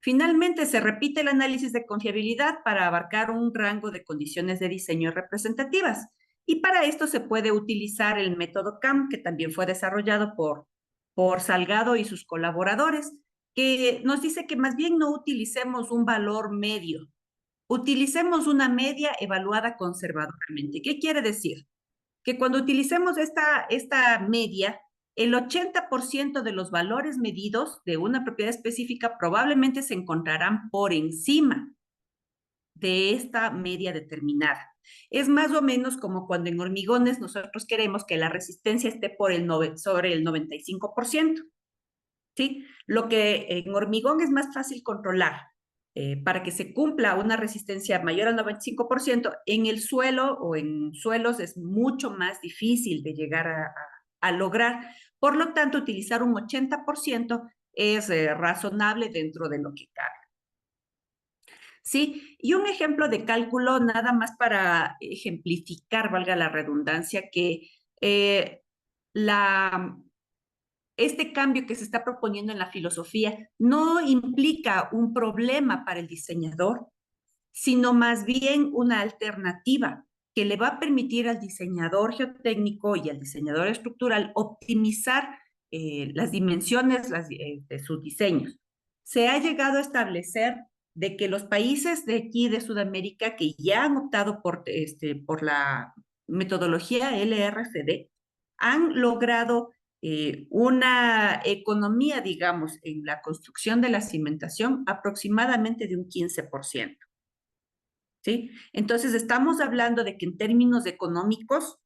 Finalmente, se repite el análisis de confiabilidad para abarcar un rango de condiciones de diseño representativas. Y para esto se puede utilizar el método CAM, que también fue desarrollado por Salgado y sus colaboradores, que nos dice que más bien no utilicemos un valor medio, utilicemos una media evaluada conservadoramente. ¿Qué quiere decir? Que cuando utilicemos esta media, el 80% de los valores medidos de una propiedad específica probablemente se encontrarán por encima de esta media determinada. Es más o menos como cuando en hormigones nosotros queremos que la resistencia esté sobre el 95%. ¿Sí? Lo que en hormigón es más fácil controlar. Para que se cumpla una resistencia mayor al 95%, en el suelo o en suelos es mucho más difícil de llegar a lograr. Por lo tanto, utilizar un 80% es razonable dentro de lo que cabe. ¿Sí? Y un ejemplo de cálculo, nada más para ejemplificar, valga la redundancia, que este cambio que se está proponiendo en la filosofía no implica un problema para el diseñador, sino más bien una alternativa que le va a permitir al diseñador geotécnico y al diseñador estructural optimizar las dimensiones de sus diseños. Se ha llegado a establecer de que los países de aquí de Sudamérica que ya han optado por la metodología LRFD han logrado una economía, digamos, en la construcción de la cimentación aproximadamente de un 15%. ¿Sí? Entonces, estamos hablando de que en términos económicos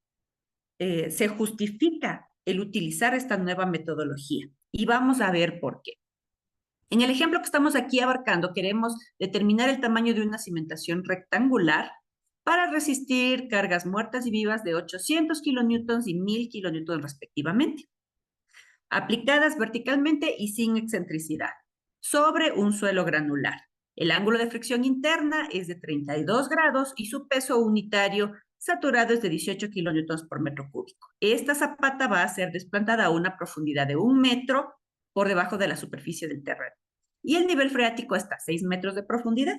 se justifica el utilizar esta nueva metodología. Y vamos a ver por qué. En el ejemplo que estamos aquí abarcando, queremos determinar el tamaño de una cimentación rectangular para resistir cargas muertas y vivas de 800 kilonewtons y 1000 kilonewtons respectivamente, aplicadas verticalmente y sin excentricidad, sobre un suelo granular. El ángulo de fricción interna es de 32 grados y su peso unitario saturado es de 18 kilonewtons por metro cúbico. Esta zapata va a ser desplantada a una profundidad de 1 metro por debajo de la superficie del terreno. Y el nivel freático está a 6 metros de profundidad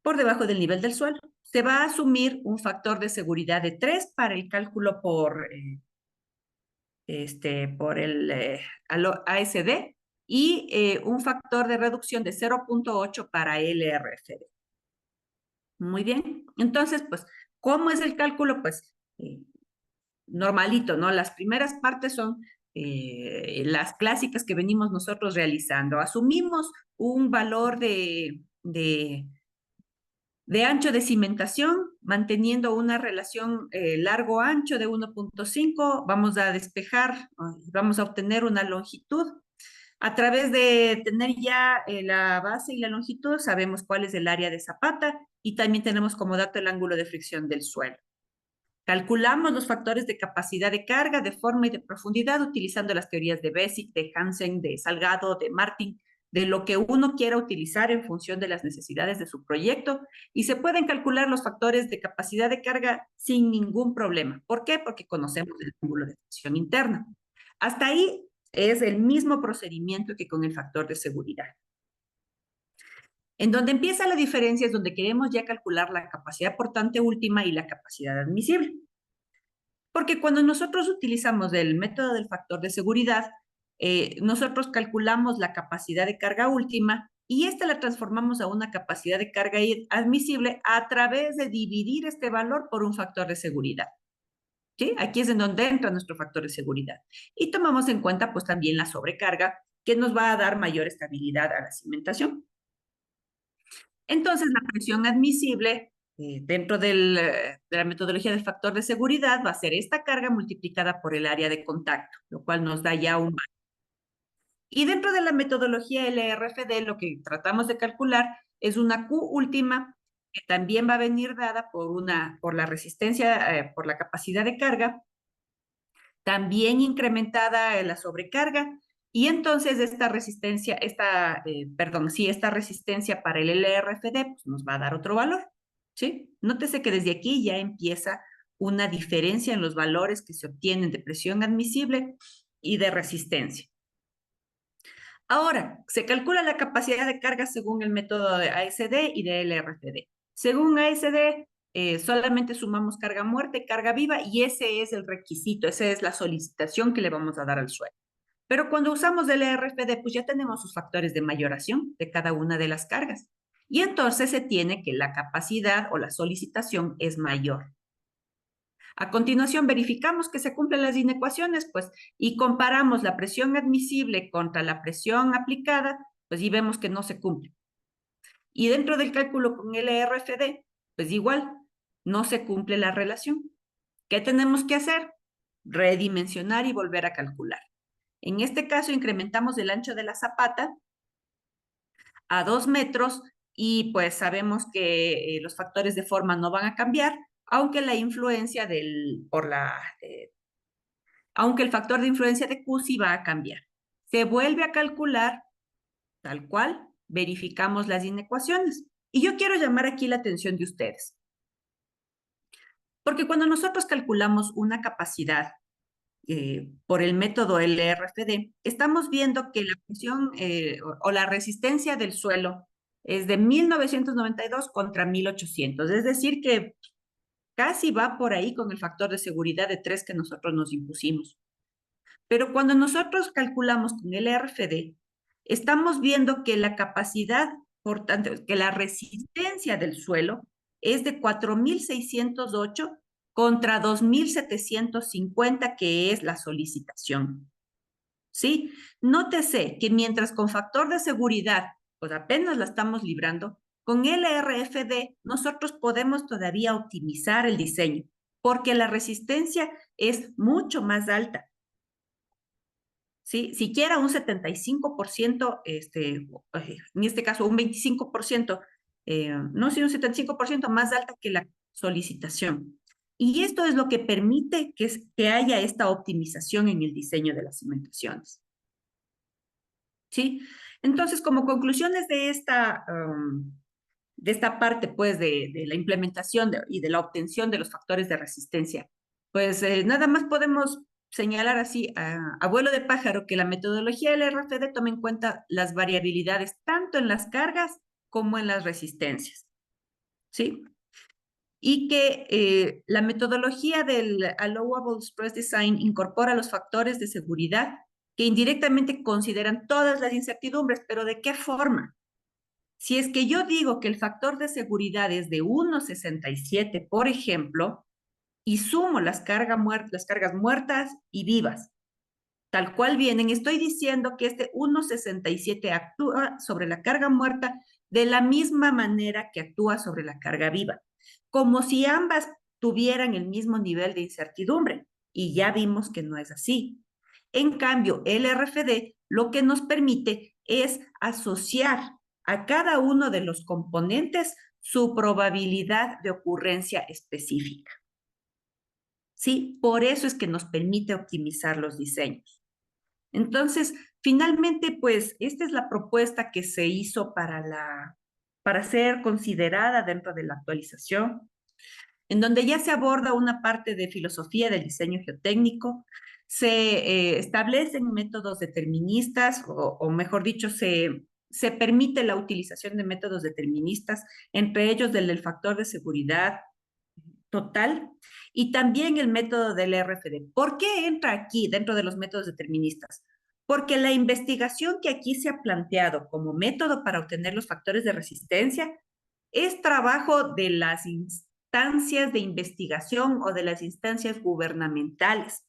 por debajo del nivel del suelo. Se va a asumir un factor de seguridad de 3 para el cálculo por el ASD y un factor de reducción de 0.8 para LRFD. Muy bien. Entonces, pues, ¿cómo es el cálculo? Pues, normalito, ¿no? Las primeras partes son las clásicas que venimos nosotros realizando. Asumimos un valor de ancho de cimentación, manteniendo una relación largo-ancho de 1.5, vamos a despejar, vamos a obtener una longitud. A través de tener ya la base y la longitud, sabemos cuál es el área de zapata y también tenemos como dato el ángulo de fricción del suelo. Calculamos los factores de capacidad de carga, de forma y de profundidad utilizando las teorías de Bessick, de Hansen, de Salgado, de Martin, de lo que uno quiera utilizar en función de las necesidades de su proyecto, y se pueden calcular los factores de capacidad de carga sin ningún problema. ¿Por qué? Porque conocemos el ángulo de fricción interna. Hasta ahí es el mismo procedimiento que con el factor de seguridad. En donde empieza la diferencia es donde queremos ya calcular la capacidad portante última y la capacidad admisible. Porque cuando nosotros utilizamos el método del factor de seguridad, nosotros calculamos la capacidad de carga última y esta la transformamos a una capacidad de carga admisible a través de dividir este valor por un factor de seguridad. ¿Sí? Aquí es en donde entra nuestro factor de seguridad. Y tomamos en cuenta pues también la sobrecarga que nos va a dar mayor estabilidad a la cimentación. Entonces, la presión admisible dentro de la metodología del factor de seguridad va a ser esta carga multiplicada por el área de contacto, lo cual nos da ya un valor. Y dentro de la metodología LRFD, lo que tratamos de calcular es una Q última, que también va a venir dada por la resistencia, por la capacidad de carga, también incrementada en la sobrecarga, y entonces esta resistencia para el LRFD pues nos va a dar otro valor, ¿sí? Nótese que desde aquí ya empieza una diferencia en los valores que se obtienen de presión admisible y de resistencia. Ahora, se calcula la capacidad de carga según el método de ASD y de LRFD. Según ASD, solamente sumamos carga muerta y carga viva y ese es el requisito, esa es la solicitación que le vamos a dar al suelo. Pero cuando usamos el RFD, pues ya tenemos sus factores de mayoración de cada una de las cargas. Y entonces se tiene que la capacidad o la solicitación es mayor. A continuación, verificamos que se cumplen las inecuaciones, pues, y comparamos la presión admisible contra la presión aplicada, pues, y vemos que no se cumple. Y dentro del cálculo con el ERFD, pues igual, no se cumple la relación. ¿Qué tenemos que hacer? Redimensionar y volver a calcular. En este caso, incrementamos el ancho de la zapata a 2 metros y pues sabemos que los factores de forma no van a cambiar, aunque la influencia aunque el factor de influencia de Q sí va a cambiar. Se vuelve a calcular tal cual, verificamos las inecuaciones. Y yo quiero llamar aquí la atención de ustedes. Porque cuando nosotros calculamos una capacidad por el método LRFD, estamos viendo que la presión o la resistencia del suelo es de 1992 contra 1800. Es decir, que casi va por ahí con el factor de seguridad de 3 que nosotros nos impusimos. Pero cuando nosotros calculamos con el RFD, estamos viendo que la capacidad, por tanto, que la resistencia del suelo es de 4.608 contra 2.750, que es la solicitación. ¿Sí? Nótese que mientras con factor de seguridad, pues apenas la estamos librando, con LRFD nosotros podemos todavía optimizar el diseño, porque la resistencia es mucho más alta. ¿Sí? Siquiera un 75%, en este caso un 25%, no, sí, un 75% más alta que la solicitación. Y esto es lo que permite que haya esta optimización en el diseño de las cimentaciones. ¿Sí? Entonces, como conclusiones de esta parte, pues, de la implementación y de la obtención de los factores de resistencia, pues nada más podemos señalar así a vuelo de pájaro que la metodología del RFD toma en cuenta las variabilidades tanto en las cargas como en las resistencias, ¿sí? Y que la metodología del Allowable Stress Design incorpora los factores de seguridad que indirectamente consideran todas las incertidumbres, pero ¿de qué forma? Si es que yo digo que el factor de seguridad es de 1,67, por ejemplo, y sumo las cargas muertas y vivas, tal cual vienen, estoy diciendo que este 1,67 actúa sobre la carga muerta de la misma manera que actúa sobre la carga viva, como si ambas tuvieran el mismo nivel de incertidumbre, y ya vimos que no es así. En cambio, el RFD lo que nos permite es asociar a cada uno de los componentes su probabilidad de ocurrencia específica. ¿Sí? Por eso es que nos permite optimizar los diseños. Entonces, finalmente, pues, esta es la propuesta que se hizo para ser considerada dentro de la actualización, en donde ya se aborda una parte de filosofía del diseño geotécnico, se establecen métodos deterministas, o mejor dicho, se permite la utilización de métodos deterministas, entre ellos del factor de seguridad total y también el método del RFD. ¿Por qué entra aquí dentro de los métodos deterministas? Porque la investigación que aquí se ha planteado como método para obtener los factores de resistencia es trabajo de las instancias de investigación o de las instancias gubernamentales.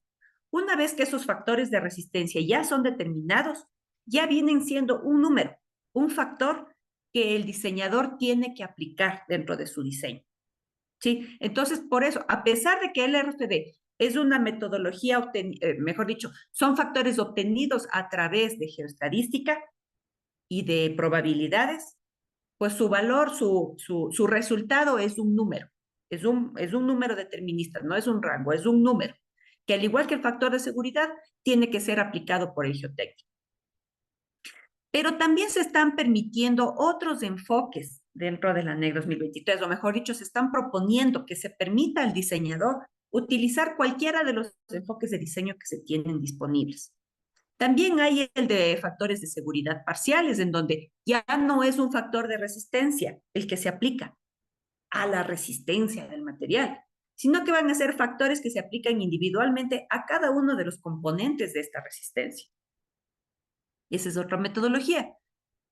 Una vez que esos factores de resistencia ya son determinados, ya vienen siendo un número, un factor que el diseñador tiene que aplicar dentro de su diseño. ¿Sí? Entonces, por eso, a pesar de que el RFD es una metodología, mejor dicho, son factores obtenidos a través de geoestadística y de probabilidades, pues su valor, su resultado es un número, es un número determinista, no es un rango, es un número, que al igual que el factor de seguridad, tiene que ser aplicado por el geotécnico. Pero también se están permitiendo otros enfoques dentro de la NEC 2023, o mejor dicho, se están proponiendo que se permita al diseñador utilizar cualquiera de los enfoques de diseño que se tienen disponibles. También hay el de factores de seguridad parciales, en donde ya no es un factor de resistencia el que se aplica a la resistencia del material, sino que van a ser factores que se aplican individualmente a cada uno de los componentes de esta resistencia. Esa es otra metodología.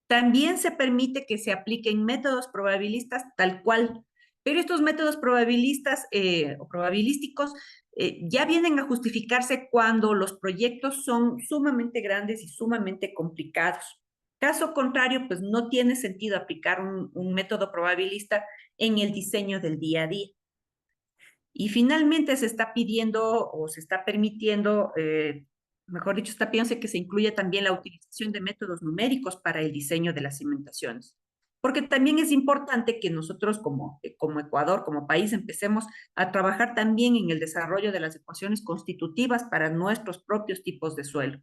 También se permite que se apliquen métodos probabilistas tal cual, pero estos métodos probabilistas o probabilísticos ya vienen a justificarse cuando los proyectos son sumamente grandes y sumamente complicados. Caso contrario, pues no tiene sentido aplicar un método probabilista en el diseño del día a día. Y finalmente se está pidiendo o se está permitiendo, mejor dicho, está pidiéndose que se incluya también la utilización de métodos numéricos para el diseño de las cimentaciones. Porque también es importante que nosotros como Ecuador, como país, empecemos a trabajar también en el desarrollo de las ecuaciones constitutivas para nuestros propios tipos de suelo.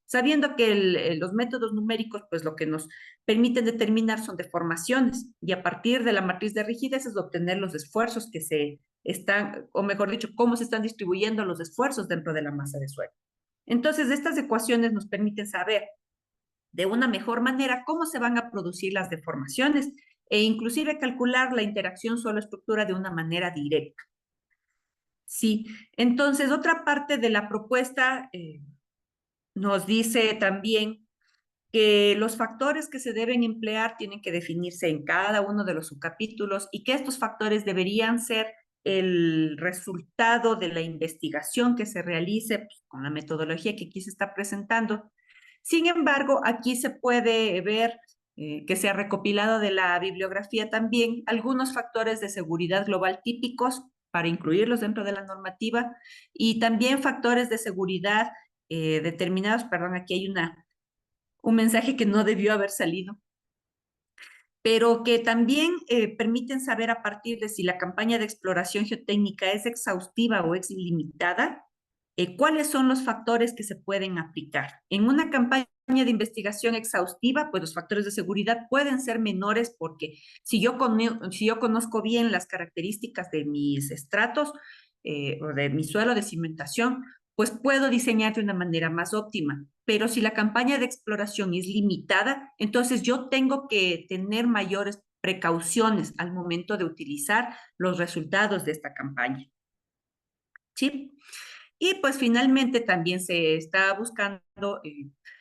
Sabiendo que los métodos numéricos, pues lo que nos permiten determinar son deformaciones y a partir de la matriz de rigidez es obtener los esfuerzos que se están, o mejor dicho, cómo se están distribuyendo los esfuerzos dentro de la masa de suelo. Entonces, estas ecuaciones nos permiten saber de una mejor manera cómo se van a producir las deformaciones e inclusive calcular la interacción suelo-estructura de una manera directa. Sí, entonces otra parte de la propuesta nos dice también que los factores que se deben emplear tienen que definirse en cada uno de los subcapítulos y que estos factores deberían ser el resultado de la investigación que se realice pues, con la metodología que aquí se está presentando. Sin embargo, aquí se puede ver que se ha recopilado de la bibliografía también algunos factores de seguridad global típicos para incluirlos dentro de la normativa y también factores de seguridad determinados, perdón, aquí hay un mensaje que no debió haber salido, pero que también permiten saber a partir de si la campaña de exploración geotécnica es exhaustiva o es ilimitada, cuáles son los factores que se pueden aplicar. En una campaña de investigación exhaustiva, pues los factores de seguridad pueden ser menores porque si yo conozco bien las características de mis estratos o de mi suelo de cimentación, pues puedo diseñar de una manera más óptima. Pero si la campaña de exploración es limitada, entonces yo tengo que tener mayores precauciones al momento de utilizar los resultados de esta campaña. ¿Sí? Y pues finalmente también se está buscando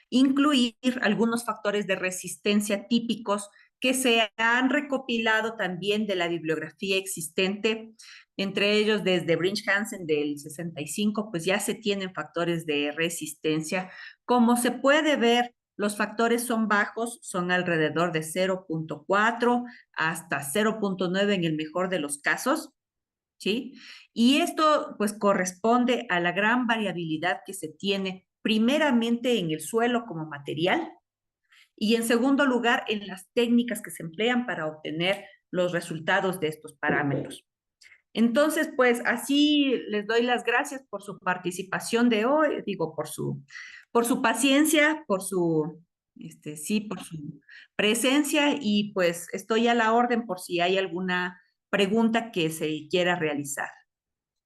incluir algunos factores de resistencia típicos que se han recopilado también de la bibliografía existente, entre ellos desde Brinch-Hansen del 65, pues ya se tienen factores de resistencia. Como se puede ver, los factores son bajos, son alrededor de 0.4 hasta 0.9 en el mejor de los casos, ¿sí? Y esto pues corresponde a la gran variabilidad que se tiene primeramente en el suelo como material y en segundo lugar en las técnicas que se emplean para obtener los resultados de estos parámetros. Entonces, pues así les doy las gracias por su participación de hoy, digo, por su paciencia, por su presencia y pues estoy a la orden por si hay alguna pregunta que se quiera realizar.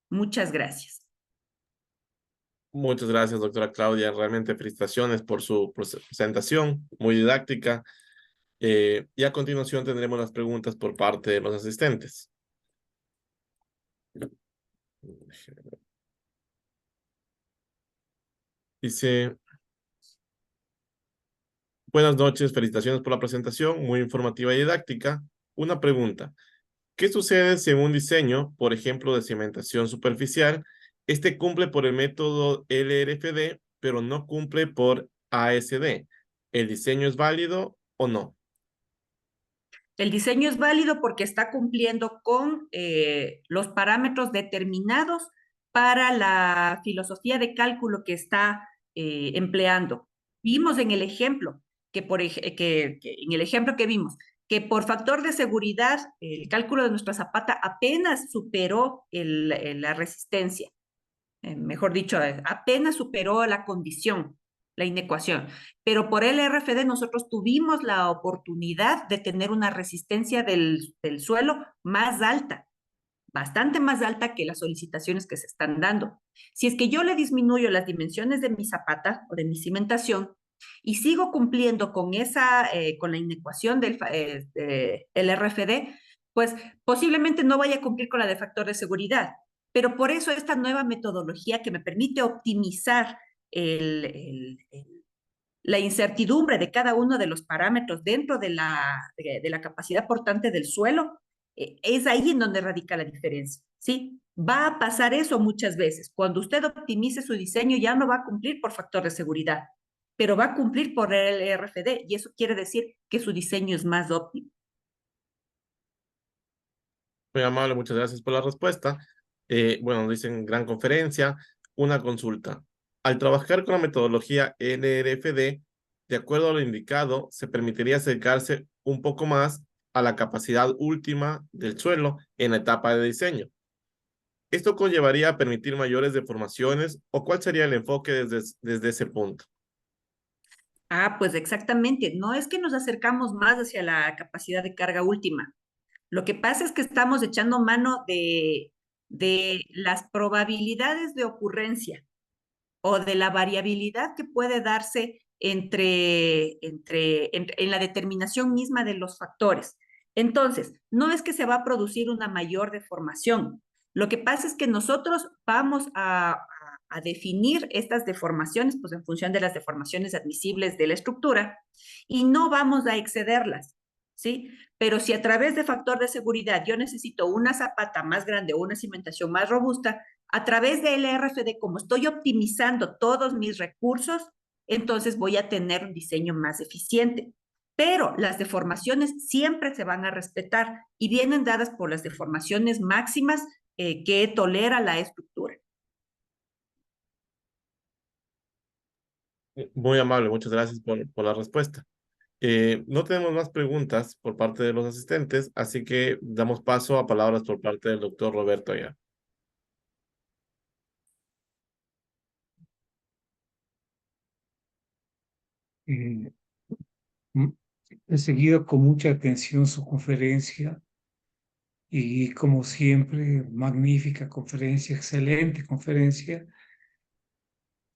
Muchas gracias. Muchas gracias, doctora Claudia. Realmente felicitaciones por su presentación, muy didáctica. Y a continuación tendremos las preguntas por parte de los asistentes. Dice, buenas noches, felicitaciones por la presentación, muy informativa y didáctica. Una pregunta, ¿qué sucede si en un diseño, por ejemplo, de cimentación superficial, este cumple por el método LRFD, pero no cumple por ASD? ¿El diseño es válido o no? El diseño es válido porque está cumpliendo con los parámetros determinados para la filosofía de cálculo que está empleando. Vimos en el ejemplo que en el ejemplo que vimos que por factor de seguridad el cálculo de nuestra zapata apenas superó la resistencia, mejor dicho, apenas superó la condición, la inecuación. Pero por el RFD nosotros tuvimos la oportunidad de tener una resistencia del suelo más alta, bastante más alta que las solicitaciones que se están dando. Si es que yo le disminuyo las dimensiones de mi zapata o de mi cimentación y sigo cumpliendo con con la inecuación del el RFD, pues posiblemente no vaya a cumplir con la de factor de seguridad. Pero por eso esta nueva metodología que me permite optimizar la incertidumbre de cada uno de los parámetros dentro de la capacidad portante del suelo, es ahí en donde radica la diferencia, ¿sí? Va a pasar eso muchas veces. Cuando usted optimice su diseño ya no va a cumplir por factor de seguridad. pero va a cumplir por el RFD y eso quiere decir que su diseño es más óptimo. Muy amable, muchas gracias por la respuesta. Bueno, dicen gran conferencia, una consulta. Al trabajar con la metodología LRFD, de acuerdo a lo indicado, se permitiría acercarse un poco más a la capacidad última del suelo en la etapa de diseño. ¿Esto conllevaría a permitir mayores deformaciones o cuál sería el enfoque desde ese punto? Ah, pues exactamente. No es que nos acercamos más hacia la capacidad de carga última. Lo que pasa es que estamos echando mano de las probabilidades de ocurrencia o de la variabilidad que puede darse en la determinación misma de los factores. Entonces, no es que se va a producir una mayor deformación. Lo que pasa es que nosotros vamos a definir estas deformaciones, pues en función de las deformaciones admisibles de la estructura, y no vamos a excederlas, ¿sí? Pero si a través de factor de seguridad yo necesito una zapata más grande o una cimentación más robusta, a través del RFD, como estoy optimizando todos mis recursos, entonces voy a tener un diseño más eficiente. Pero las deformaciones siempre se van a respetar y vienen dadas por las deformaciones máximas que tolera la estructura. Muy amable, muchas gracias por la respuesta. No tenemos más preguntas por parte de los asistentes, así que damos paso a palabras por parte del doctor Roberto Ayala. Eh, mm, He seguido con mucha atención su conferencia y como siempre, magnífica conferencia, excelente conferencia.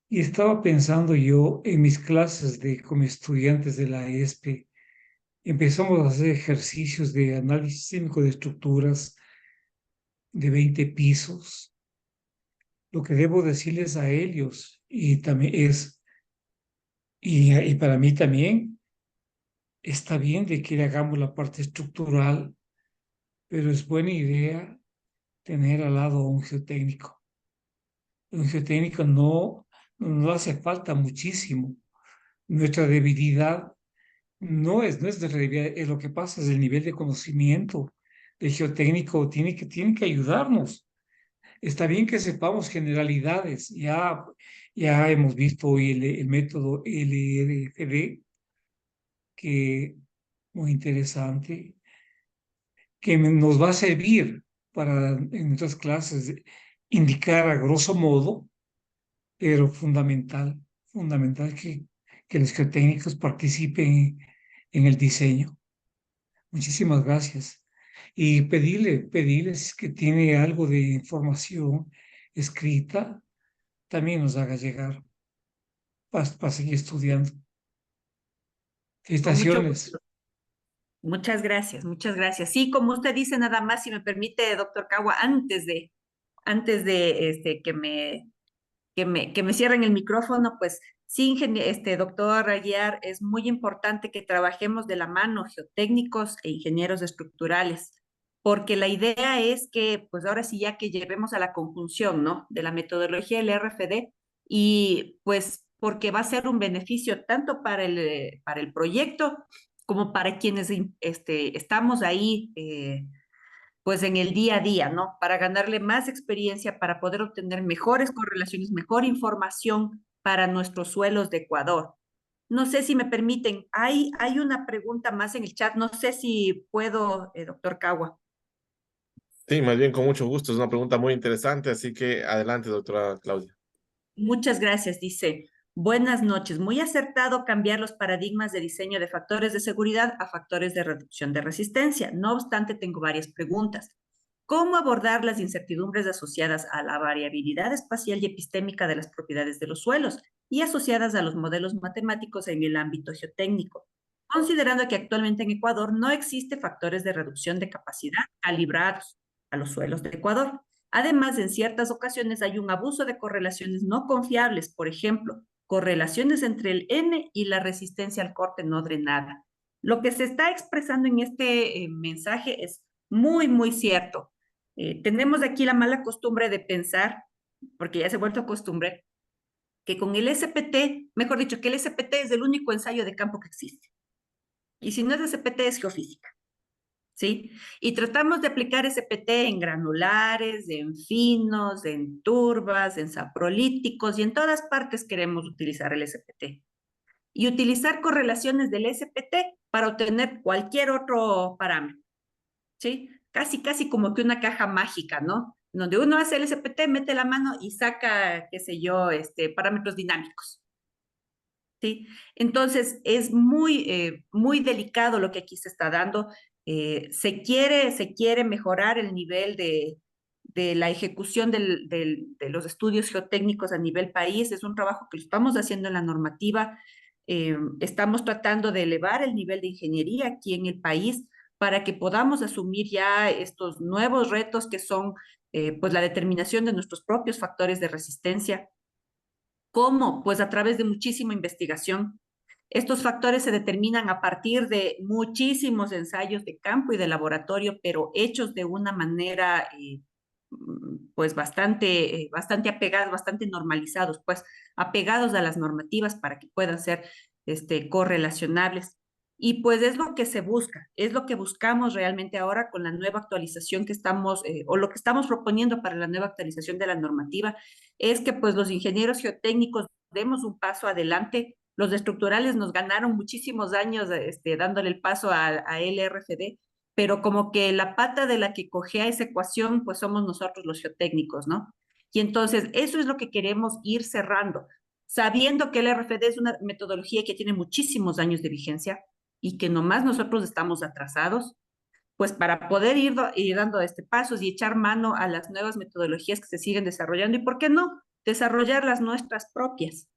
Y estaba pensando yo en mis clases como estudiantes de la ESPE, empezamos a hacer ejercicios de análisis sísmico de estructuras de 20 pisos. Lo que debo decirles a ellos y también y para mí también, está bien de que le hagamos la parte estructural, pero es buena idea tener al lado a un geotécnico. Un geotécnico no hace falta muchísimo. Nuestra debilidad no es de realidad, lo que pasa es el nivel de conocimiento del geotécnico tiene que ayudarnos. Está bien que sepamos generalidades, ya hemos visto hoy el método LRFD, que muy interesante, que nos va a servir para en nuestras clases indicar a grosso modo, pero fundamental que los geotécnicos participen en el diseño. Muchísimas gracias. Y pedirles que tiene algo de información escrita, también nos haga llegar para seguir estudiando. Con mucho Felicitaciones. gusto. Muchas gracias, muchas gracias. Sí, como usted dice, nada más, si me permite, doctor Cagua, antes de que me cierren el micrófono, pues sí, doctor Aguiar, es muy importante que trabajemos de la mano geotécnicos e ingenieros estructurales, porque la idea es que, pues ahora sí, ya que llevemos a la conjunción, ¿no? De la metodología del RFD y pues porque va a ser un beneficio tanto para el proyecto como para quienes estamos ahí pues en el día a día, ¿no? Para ganarle más experiencia, para poder obtener mejores correlaciones, mejor información para nuestros suelos de Ecuador. No sé si me permiten, hay una pregunta más en el chat, no sé si puedo, doctor Cagua. Sí, más bien con mucho gusto, es una pregunta muy interesante, así que adelante, doctora Claudia. Muchas gracias, dice. Buenas noches. Muy acertado cambiar los paradigmas de diseño de factores de seguridad a factores de reducción de resistencia. No obstante, tengo varias preguntas. ¿Cómo abordar las incertidumbres asociadas a la variabilidad espacial y epistémica de las propiedades de los suelos y asociadas a los modelos matemáticos en el ámbito geotécnico? Considerando que actualmente en Ecuador no existe factores de reducción de capacidad calibrados a los suelos de Ecuador. Además, en ciertas ocasiones hay un abuso de correlaciones no confiables, por ejemplo, correlaciones entre el N y la resistencia al corte no drenada. Lo que se está expresando en este mensaje es muy, muy cierto. Tenemos aquí la mala costumbre de pensar, porque ya se ha vuelto costumbre, que con el SPT, mejor dicho, que el SPT es el único ensayo de campo que existe. Y si no es SPT, es geofísica. ¿Sí? Y tratamos de aplicar SPT en granulares, en finos, en turbas, en saprolíticos, y en todas partes queremos utilizar el SPT. Y utilizar correlaciones del SPT para obtener cualquier otro parámetro, ¿sí? Casi, casi como que una caja mágica, ¿no? Donde uno hace el SPT, mete la mano y saca, qué sé yo, parámetros dinámicos. ¿Sí? Entonces, es muy delicado lo que aquí se está dando. Se quiere mejorar el nivel de la ejecución de los estudios geotécnicos a nivel país. Es un trabajo que lo estamos haciendo en la normativa. Estamos tratando de elevar el nivel de ingeniería aquí en el país para que podamos asumir ya estos nuevos retos que son pues la determinación de nuestros propios factores de resistencia. ¿Cómo? Pues a través de muchísima investigación. Estos factores se determinan a partir de muchísimos ensayos de campo y de laboratorio, pero hechos de una manera pues bastante apegados, bastante normalizados, pues apegados a las normativas para que puedan ser correlacionables. Y pues es lo que se busca, es lo que buscamos realmente ahora con la nueva actualización que estamos, o lo que estamos proponiendo para la nueva actualización de la normativa, es que pues los ingenieros geotécnicos demos un paso adelante. Los estructurales nos ganaron muchísimos años dándole el paso a LRFD, pero como que la pata de la que cogea esa ecuación, pues somos nosotros los geotécnicos, ¿no? Y entonces eso es lo que queremos ir cerrando, sabiendo que el RFD es una metodología que tiene muchísimos años de vigencia y que nomás nosotros estamos atrasados, pues para poder ir dando pasos y echar mano a las nuevas metodologías que se siguen desarrollando y, ¿por qué no?, desarrollar las nuestras propias.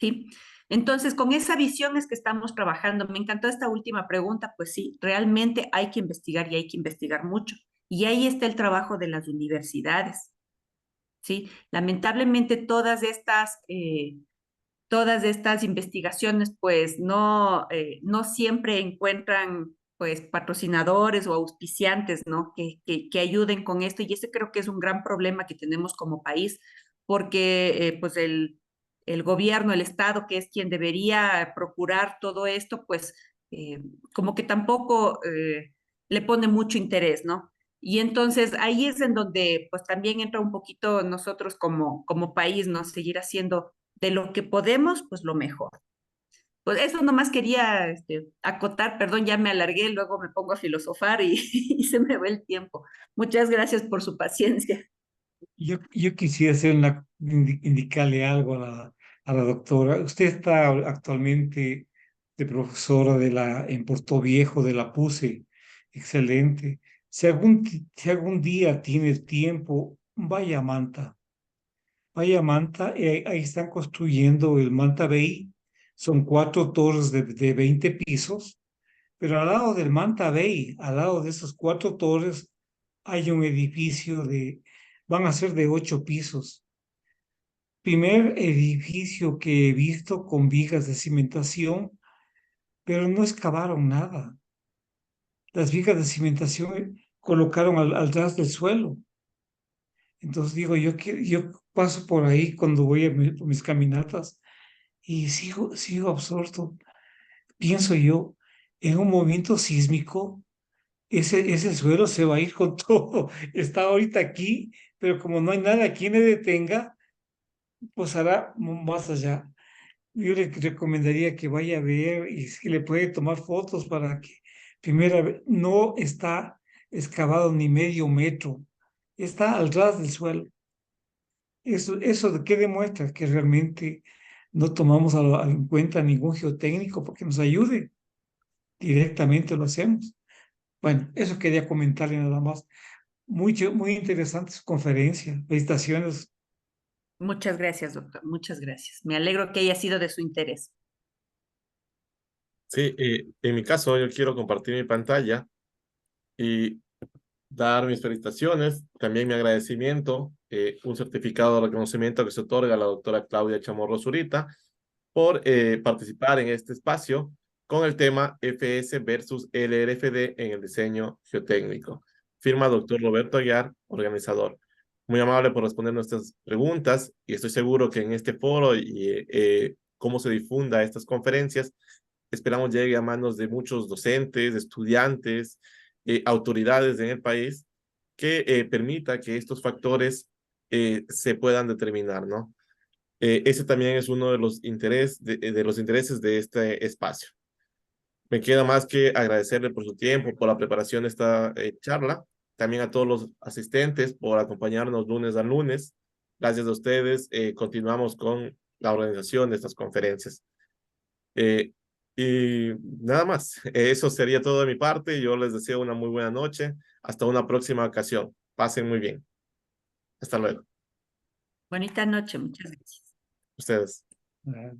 ¿Sí? Entonces, con esa visión es que estamos trabajando. Me encantó esta última pregunta, pues sí, realmente hay que investigar y hay que investigar mucho. Y ahí está el trabajo de las universidades, ¿sí? Lamentablemente todas estas investigaciones pues no siempre encuentran pues patrocinadores o auspiciantes, ¿no? Que ayuden con esto, y ese creo que es un gran problema que tenemos como país, porque pues el gobierno, el Estado, que es quien debería procurar todo esto, pues como que tampoco le pone mucho interés, ¿no? Y entonces ahí es en donde pues también entra un poquito nosotros como país, ¿no? Seguir haciendo de lo que podemos, pues lo mejor. Pues eso nomás quería acotar, perdón, ya me alargué, luego me pongo a filosofar y, y se me va el tiempo. Muchas gracias por su paciencia. Yo quisiera indicarle algo a la doctora. Usted está actualmente de profesora en Puerto Viejo de la PUSE. Excelente. Si algún día tiene tiempo, vaya a Manta. Vaya a Manta, ahí están construyendo el Manta Bay. Son 4 torres de 20 pisos, pero al lado del Manta Bay, al lado de esas 4 torres, hay un edificio van a ser de 8 pisos. Primer edificio que he visto con vigas de cimentación, pero no excavaron nada. Las vigas de cimentación colocaron al ras del suelo. Entonces digo, yo paso por ahí cuando voy por mis caminatas y sigo absorto. Pienso yo, en un movimiento sísmico, ese suelo se va a ir con todo. Está ahorita aquí, pero como no hay nada quien le detenga, pues hará más allá. Yo le recomendaría que vaya a ver y si le puede tomar fotos para que, primera vez, no está excavado ni medio metro, está al ras del suelo. ¿Eso de qué demuestra? Que realmente no tomamos en cuenta ningún geotécnico porque nos ayude, directamente lo hacemos. Bueno, eso quería comentarle nada más. Muy interesante su conferencia. Felicitaciones. Muchas gracias, doctor. Muchas gracias. Me alegro que haya sido de su interés. Sí, en mi caso yo quiero compartir mi pantalla y dar mis felicitaciones, también mi agradecimiento, un certificado de reconocimiento que se otorga a la doctora Claudia Chamorro Zurita por participar en este espacio con el tema FS versus LRFD en el diseño geotécnico. Firma doctor Roberto Aguiar, organizador. Muy amable por responder nuestras preguntas y estoy seguro que en este foro y cómo se difunda estas conferencias, esperamos llegue a manos de muchos docentes, estudiantes, autoridades en el país, que permita que estos factores se puedan determinar, ¿no? Ese también es uno de los, de los intereses de este espacio. Me queda más que agradecerle por su tiempo, por la preparación de esta charla. También a todos los asistentes por acompañarnos lunes a lunes. Gracias a ustedes. Continuamos con la organización de estas conferencias. Y nada más. Eso sería todo de mi parte. Yo les deseo una muy buena noche. Hasta una próxima ocasión. Pasen muy bien. Hasta luego. Bonita noche, muchas gracias. Ustedes. Ah,